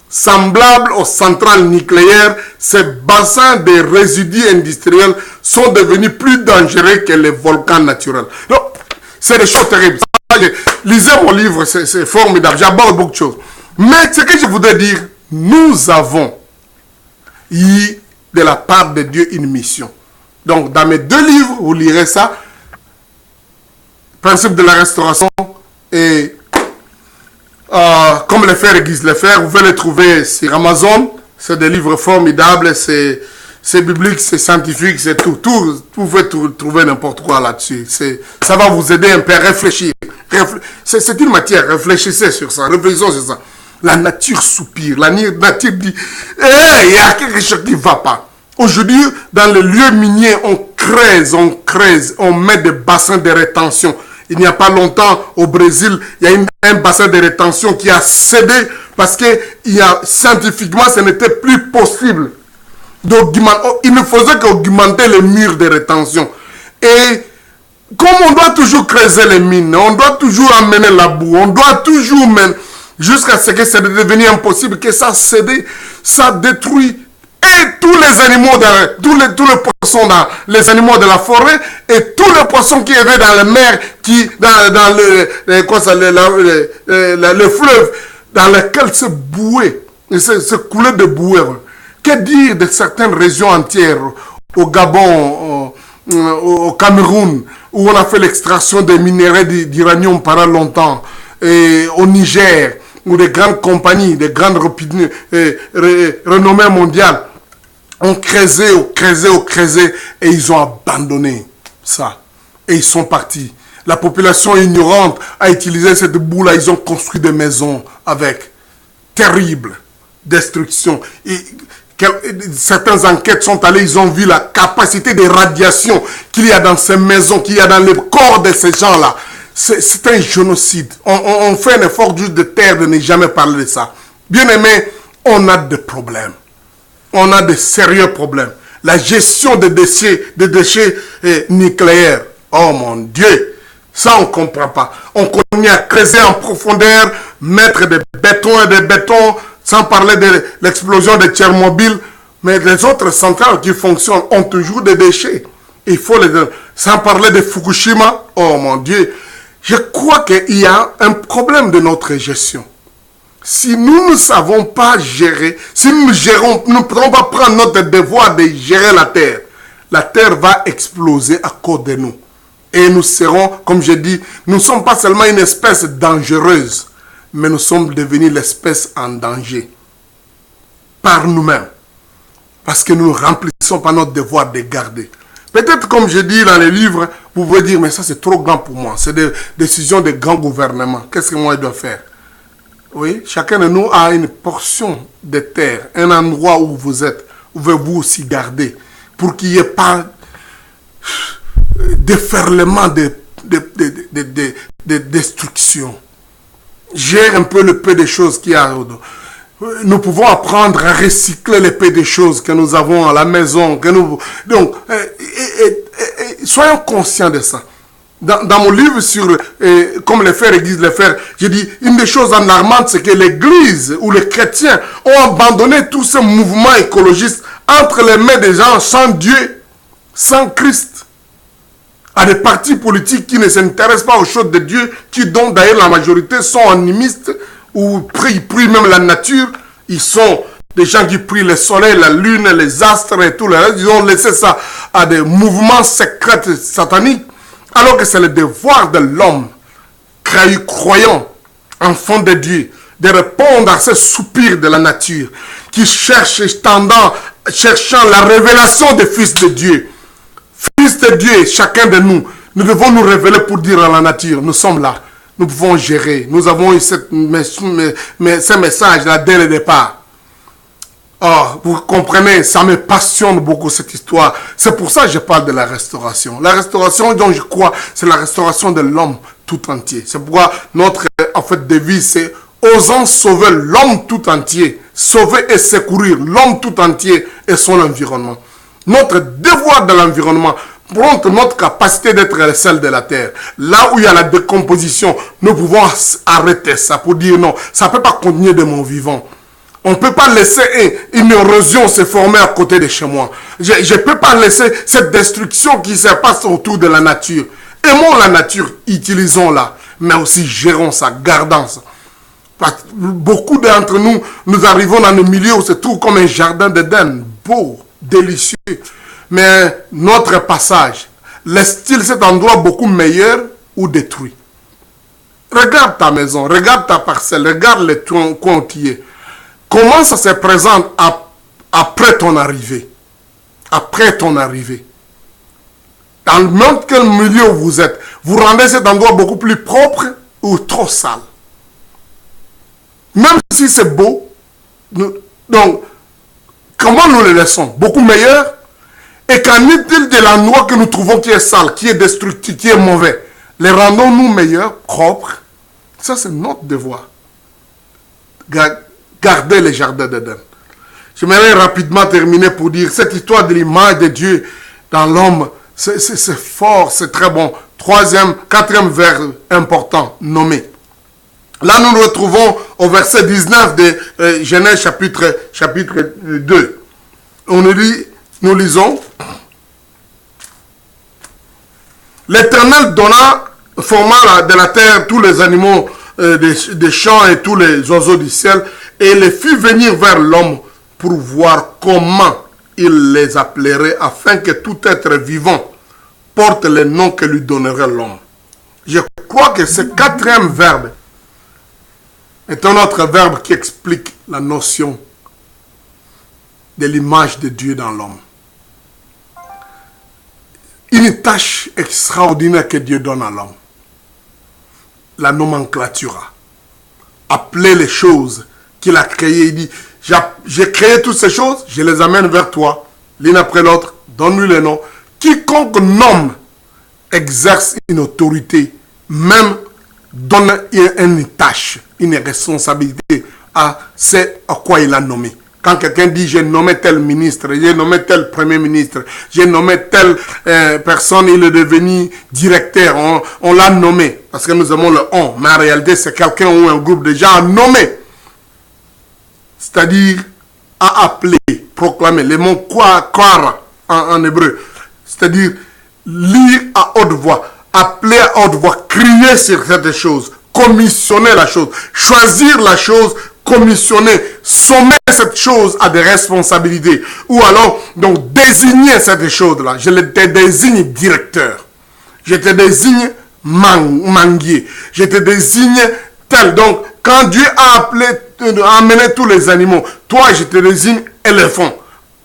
[SPEAKER 1] Semblables aux centrales nucléaires, ces bassins de résidus industriels sont devenus plus dangereux que les volcans naturels. Donc, c'est des choses terribles. Lisez mon livre, c'est formidable. J'aborde beaucoup de choses. Mais ce que je voudrais dire, nous avons eu de la part de Dieu une mission. Donc, dans mes 2 livres, vous lirez ça. Principe de la restauration et comme les frères aiguisent les frères, vous pouvez les trouver sur Amazon. C'est des livres formidables, c'est biblique, c'est scientifique, c'est tout. Vous pouvez trouver n'importe quoi là-dessus. Ça va vous aider un peu à réfléchir. C'est une matière, réfléchissez sur ça, réfléchissons sur ça. La nature soupire, la nature dit, il y a quelque chose qui ne va pas. Aujourd'hui, dans les lieux miniers, on creuse, on met des bassins de rétention. Il n'y a pas longtemps, au Brésil, il y a un bassin de rétention qui a cédé parce que scientifiquement, ce n'était plus possible. Il ne faisait qu'augmenter les murs de rétention. Et comme on doit toujours creuser les mines, on doit toujours amener la boue, on doit toujours mener jusqu'à ce que ça devienne impossible, que ça cède, ça détruit et tous les animaux, tous les poissons, les animaux de la forêt et tous les poissons qui étaient dans la mer, dans le fleuve, dans lequel se bouait, se coulait de bouée. Que dire de certaines régions entières, au Gabon, au Cameroun, où on a fait l'extraction des minéraux d'uranium pendant longtemps, et au Niger, où des grandes compagnies, des grandes renommées mondiales ont creusé, et ils ont abandonné ça. Et ils sont partis. La population ignorante a utilisé cette boue-là, ils ont construit des maisons avec. Terrible destruction. Certaines enquêtes sont allées, ils ont vu la capacité de radiation qu'il y a dans ces maisons, qu'il y a dans le corps de ces gens-là. C'est un génocide. On fait un effort juste de taire, de ne jamais parler de ça. Bien aimé, on a des problèmes. On a de sérieux problèmes. La gestion des déchets nucléaires. Oh mon Dieu, ça on ne comprend pas. On continue à creuser en profondeur, mettre des bétons et des bétons, sans parler de l'explosion de Tchernobyl. Mais les autres centrales qui fonctionnent ont toujours des déchets. Il faut sans parler de Fukushima. Oh mon Dieu, je crois qu'il y a un problème de notre gestion. Si nous ne savons pas gérer, si nous ne pouvons pas prendre notre devoir de gérer la terre va exploser à cause de nous. Et nous serons, comme je dis, nous ne sommes pas seulement une espèce dangereuse, mais nous sommes devenus l'espèce en danger. Par nous-mêmes. Parce que nous ne remplissons pas notre devoir de garder. Peut-être, comme je dis dans les livres, vous pouvez dire, mais ça c'est trop grand pour moi. C'est des décisions de grands gouvernements. Qu'est-ce que moi je dois faire? Oui, chacun de nous a une portion de terre, un endroit où vous êtes, où vous aussi garder, pour qu'il n'y ait pas déferlement de destruction. Gère un peu le peu de choses qu'il y a. Nous pouvons apprendre à recycler les peu de choses que nous avons à la maison. Donc, soyons conscients de ça. Dans mon livre sur comme les frères aiguisent les frères, j'ai dit une des choses alarmantes, c'est que l'Église ou les chrétiens ont abandonné tous ces mouvements écologistes entre les mains des gens sans Dieu, sans Christ, à des partis politiques qui ne s'intéressent pas aux choses de Dieu, qui dont d'ailleurs la majorité sont animistes ou prient même la nature. Ils sont des gens qui prient le soleil, la lune, les astres et tout le reste. Ils ont laissé ça à des mouvements secrets sataniques. Alors que c'est le devoir de l'homme, croyant, enfant de Dieu, de répondre à ces soupirs de la nature, qui cherchent, cherchant la révélation des fils de Dieu. Fils de Dieu, chacun de nous, nous devons nous révéler pour dire à la nature, nous sommes là, nous pouvons gérer. Nous avons eu ce message-là dès le départ. Oh, vous comprenez, ça me passionne beaucoup cette histoire. C'est pour ça que je parle de la restauration. La restauration dont je crois, c'est la restauration de l'homme tout entier. C'est pourquoi notre devise, c'est osons sauver l'homme tout entier. Sauver et secourir l'homme tout entier et son environnement. Notre devoir de l'environnement montre notre capacité d'être le sel de la terre. Là où il y a la décomposition, nous pouvons arrêter ça pour dire non, ça ne peut pas continuer de mon vivant. On ne peut pas laisser une érosion se former à côté de chez moi. Je ne peux pas laisser cette destruction qui se passe autour de la nature. Aimons la nature, utilisons-la, mais aussi gérons ça, gardons ça. Beaucoup d'entre nous, nous arrivons dans le milieu où c'est tout comme un jardin d'Éden, beau, délicieux. Mais notre passage, laisse-t-il cet endroit beaucoup meilleur ou détruit? Regarde ta maison, regarde ta parcelle, regarde les coins où tu es. Comment ça se présente après ton arrivée? Après ton arrivée. Dans n'importe quel milieu où vous êtes, vous rendez cet endroit beaucoup plus propre ou trop sale. Même si c'est beau, donc, comment nous le laissons? Beaucoup meilleur? Et qu'en est-il de l'endroit que nous trouvons qui est sale, qui est destructif, qui est mauvais? Les rendons-nous meilleurs, propres? Ça, c'est notre devoir. Garder les jardins d'Éden. J'aimerais rapidement terminer pour dire cette histoire de l'image de Dieu dans l'homme, c'est fort, c'est très bon. Quatrième verbe important, nommé. Là, nous nous retrouvons au verset 19 de Genèse chapitre 2. Nous lisons. L'Éternel donna, forma de la terre tous les animaux des champs et tous les oiseaux du ciel, et les fit venir vers l'homme pour voir comment il les appellerait, afin que tout être vivant porte le nom que lui donnerait l'homme. Je crois que ce quatrième verbe est un autre verbe qui explique la notion de l'image de Dieu dans l'homme. Une tâche extraordinaire que Dieu donne à l'homme. La nomenclature. Appeler les choses qu'il a créées. Il dit, j'ai créé toutes ces choses, je les amène vers toi, l'une après l'autre, donne-lui le nom. Quiconque nomme exerce une autorité, même donne une tâche, une responsabilité à ce à quoi il a nommé. Quand quelqu'un dit j'ai nommé tel ministre, j'ai nommé tel premier ministre, j'ai nommé telle personne, il est devenu directeur, on l'a nommé, parce que nous aimons le on, mais en réalité c'est quelqu'un ou un groupe de gens nommé. C'est-à-dire à appeler, proclamer, le mot croire en hébreu, c'est-à-dire lire à haute voix, appeler à haute voix, crier sur cette chose, commissionner la chose, choisir la chose, commissionner, sommer cette chose à des responsabilités, ou alors donc désigner cette chose-là. Je te désigne directeur, je te désigne manguier, je te désigne tel. Donc quand Dieu a amené tous les animaux, toi je te désigne éléphant.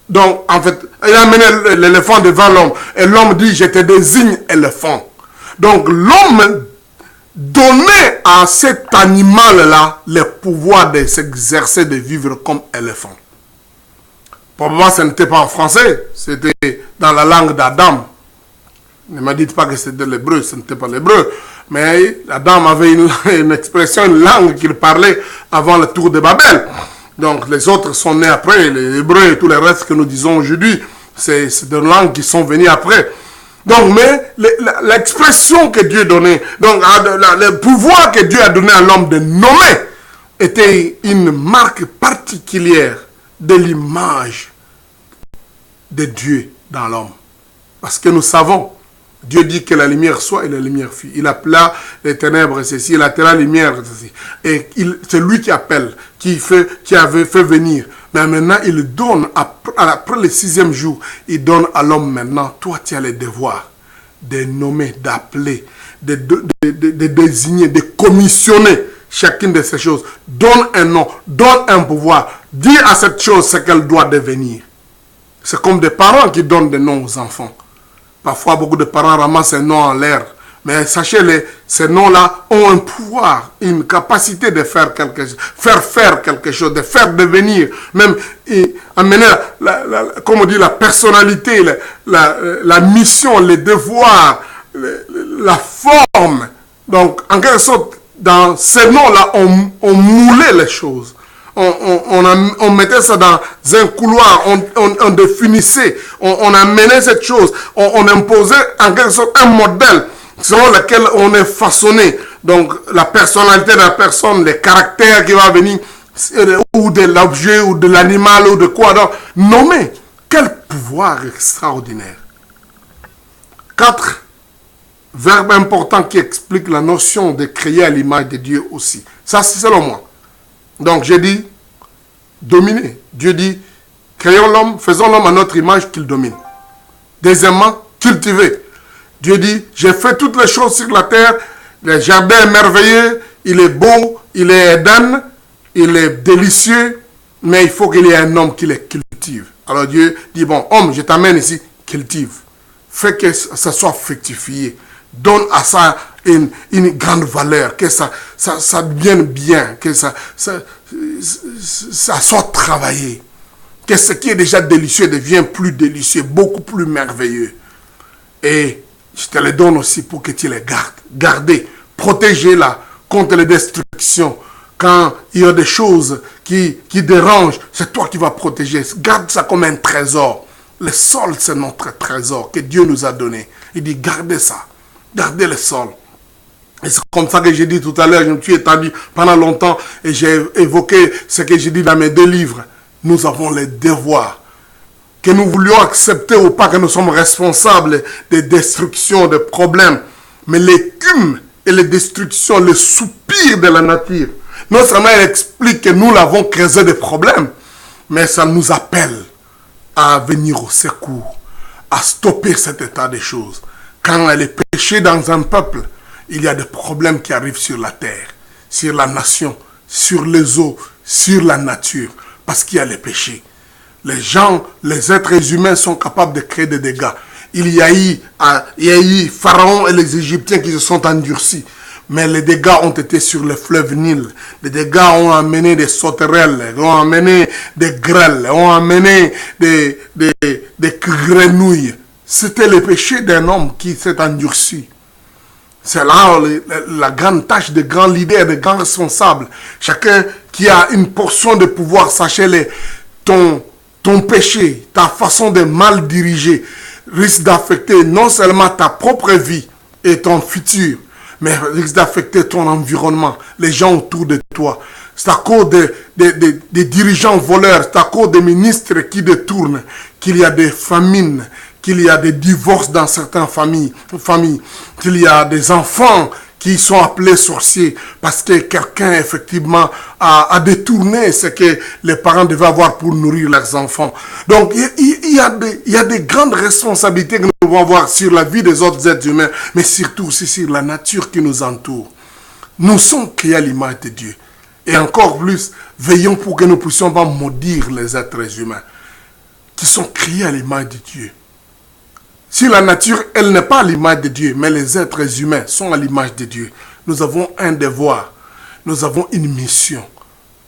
[SPEAKER 1] Donc en fait, il a amené l'éléphant devant l'homme, et l'homme dit je te désigne éléphant. Donc l'homme donnait à cet animal-là le pouvoir de s'exercer, de vivre comme éléphant. Probablement ce n'était pas en français, c'était dans la langue d'Adam. Ne me dites pas que c'était l'hébreu, ce n'était pas l'hébreu. Mais Adam avait une expression, une langue qu'il parlait avant le tour de Babel. Donc les autres sont nés après, les hébreux et tout le reste que nous disons aujourd'hui, c'est des langues qui sont venues après. Donc, mais l'expression que Dieu donnait, donc le pouvoir que Dieu a donné à l'homme de nommer, était une marque particulière de l'image de Dieu dans l'homme. Parce que nous savons, Dieu dit que la lumière soit et la lumière fut. Il appela les ténèbres ceci, il appela la lumière ceci. Et c'est lui qui appelle, qui avait fait venir. Mais maintenant, il donne, après le 6e jour, il donne à l'homme maintenant, toi tu as le devoir de nommer, d'appeler, de désigner, de commissionner. chacune de ces choses. Donne un nom, donne un pouvoir. Dis à cette chose ce qu'elle doit devenir. C'est comme des parents qui donnent des noms aux enfants. Parfois, beaucoup de parents ramassent un nom en l'air. Mais sachez-les, ces noms-là ont un pouvoir, une capacité de faire quelque chose, faire quelque chose, de faire devenir, même amener, comme on dit, la personnalité, la mission, les devoirs, la forme. Donc, en quelque sorte, dans ces noms-là, on moulait les choses. On mettait ça dans un couloir, on définissait, on amenait cette chose, on imposait en quelque sorte un modèle selon lequel on est façonné. Donc, la personnalité de la personne, les caractères qui vont venir, ou de l'objet, ou de l'animal, ou de quoi. Donc, nommer. Quel pouvoir extraordinaire. 4 verbes importants qui expliquent la notion de créer à l'image de Dieu aussi. Ça, c'est selon moi. Donc, j'ai dit, dominer. Dieu dit, créons l'homme, faisons l'homme à notre image qu'il domine. Deuxièmement, cultiver. Dieu dit, j'ai fait toutes les choses sur la terre, le jardin est merveilleux, il est beau, il est Éden, il est délicieux, mais il faut qu'il y ait un homme qui les cultive. Alors Dieu dit, bon, homme, je t'amène ici, cultive. Fais que ça soit fructifié. Donne à ça une grande valeur, que ça devienne bien, que ça soit travaillé. Que ce qui est déjà délicieux devient plus délicieux, beaucoup plus merveilleux. Et je te les donne aussi pour que tu les gardes. Gardez, protégez-la contre les destructions. Quand il y a des choses qui dérangent, c'est toi qui vas protéger. Garde ça comme un trésor. Le sol, c'est notre trésor que Dieu nous a donné. Il dit, gardez ça. Gardez le sol. Et c'est comme ça que j'ai dit tout à l'heure, je me suis étendu pendant longtemps et j'ai évoqué ce que j'ai dit dans mes 2 livres. Nous avons les devoirs. Que nous voulions accepter ou pas que nous sommes responsables des destructions, des problèmes. Mais l'écume et les destructions, le soupir de la nature, non seulement elle explique que nous l'avons creusé des problèmes, mais ça nous appelle à venir au secours, à stopper cet état des choses. Quand elle est péché dans un peuple, il y a des problèmes qui arrivent sur la terre, sur la nation, sur les eaux, sur la nature, parce qu'il y a les péchés. Les gens, les êtres humains sont capables de créer des dégâts. Il y a eu Pharaon et les Égyptiens qui se sont endurcis. Mais les dégâts ont été sur le fleuve Nil. Les dégâts ont amené des sauterelles, ont amené des grêles, ont amené des grenouilles. C'était le péché d'un homme qui s'est endurci. C'est là la grande tâche des grands leaders, des grands responsables. Chacun qui a une portion de pouvoir, sachez-le, ton péché, ta façon de mal diriger risque d'affecter non seulement ta propre vie et ton futur, mais risque d'affecter ton environnement, les gens autour de toi. C'est à cause des dirigeants voleurs, c'est à cause des ministres qui détournent qu'il y a des famines, qu'il y a des divorces dans certaines familles, qu'il y a des enfants qui sont appelés sorciers parce que quelqu'un effectivement a détourné ce que les parents devaient avoir pour nourrir leurs enfants. Donc il y a des grandes responsabilités que nous devons avoir sur la vie des autres êtres humains, mais surtout aussi sur la nature qui nous entoure. Nous sommes créés à l'image de Dieu. Et encore plus, veillons pour que nous ne puissions pas maudire les êtres humains qui sont créés à l'image de Dieu. Si la nature, elle n'est pas à l'image de Dieu, mais les êtres humains sont à l'image de Dieu, nous avons un devoir, nous avons une mission.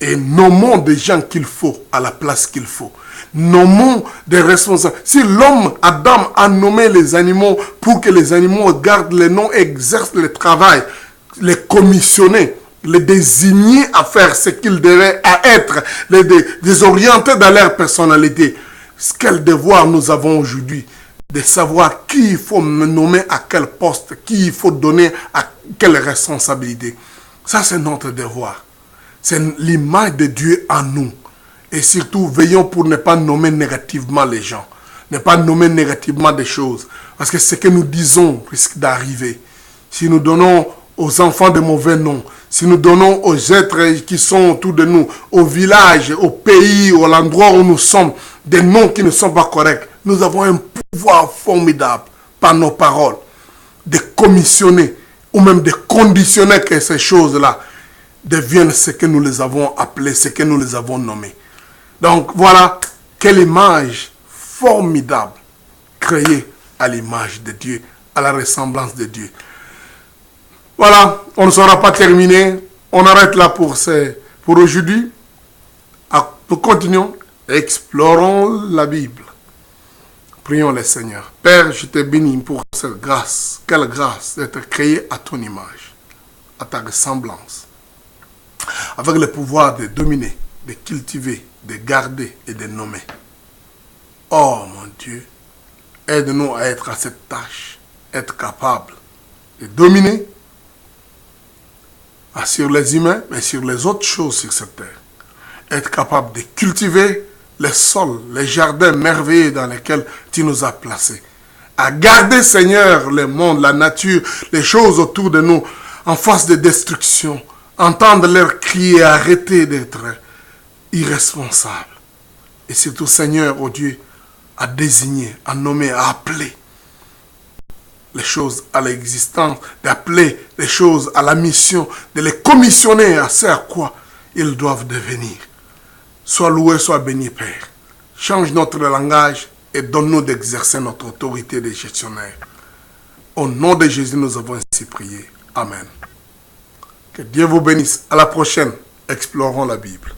[SPEAKER 1] Et nommons des gens qu'il faut à la place qu'il faut. Nommons des responsables. Si l'homme, Adam, a nommé les animaux pour que les animaux gardent les noms, exercent le travail, les commissionner, les désigner à faire ce qu'ils devaient être, les orienter dans leur personnalité. Quel devoir nous avons aujourd'hui de savoir qui il faut nommer à quel poste, qui il faut donner à quelle responsabilité. Ça, c'est notre devoir. C'est l'image de Dieu en nous. Et surtout, veillons pour ne pas nommer négativement les gens. Ne pas nommer négativement des choses. Parce que ce que nous disons risque d'arriver. Si nous donnons aux enfants de mauvais noms, si nous donnons aux êtres qui sont autour de nous, au village, au pays, à l'endroit où nous sommes, des noms qui ne sont pas corrects, nous avons un pouvoir formidable par nos paroles de commissionner ou même de conditionner que ces choses-là deviennent ce que nous les avons appelés, ce que nous les avons nommés. Donc voilà, quelle image formidable, créée à l'image de Dieu, à la ressemblance de Dieu. Voilà, on ne sera pas terminé. On arrête là pour aujourd'hui. Nous continuons, explorons la Bible. Prions le Seigneur. Père, je te bénis pour cette grâce. Quelle grâce d'être créé à ton image, à ta ressemblance. Avec le pouvoir de dominer, de cultiver, de garder et de nommer. Oh mon Dieu, aide-nous à être à cette tâche, être capable de dominer sur les humains, mais sur les autres choses sur cette terre. Être capable de cultiver les sols, les jardins merveilleux dans lesquels tu nous as placés. À garder, Seigneur, le monde, la nature, les choses autour de nous, en face de destruction. Entendre leur crier, arrêter d'être irresponsables. Et surtout, Seigneur, oh Dieu, à désigner, à nommer, à appeler les choses à l'existence, d'appeler les choses à la mission, de les commissionner à ce à quoi ils doivent devenir. Sois loué, sois béni, Père. Change notre langage et donne-nous d'exercer notre autorité de gestionnaire. Au nom de Jésus, nous avons ainsi prié. Amen. Que Dieu vous bénisse. À la prochaine. Explorons la Bible.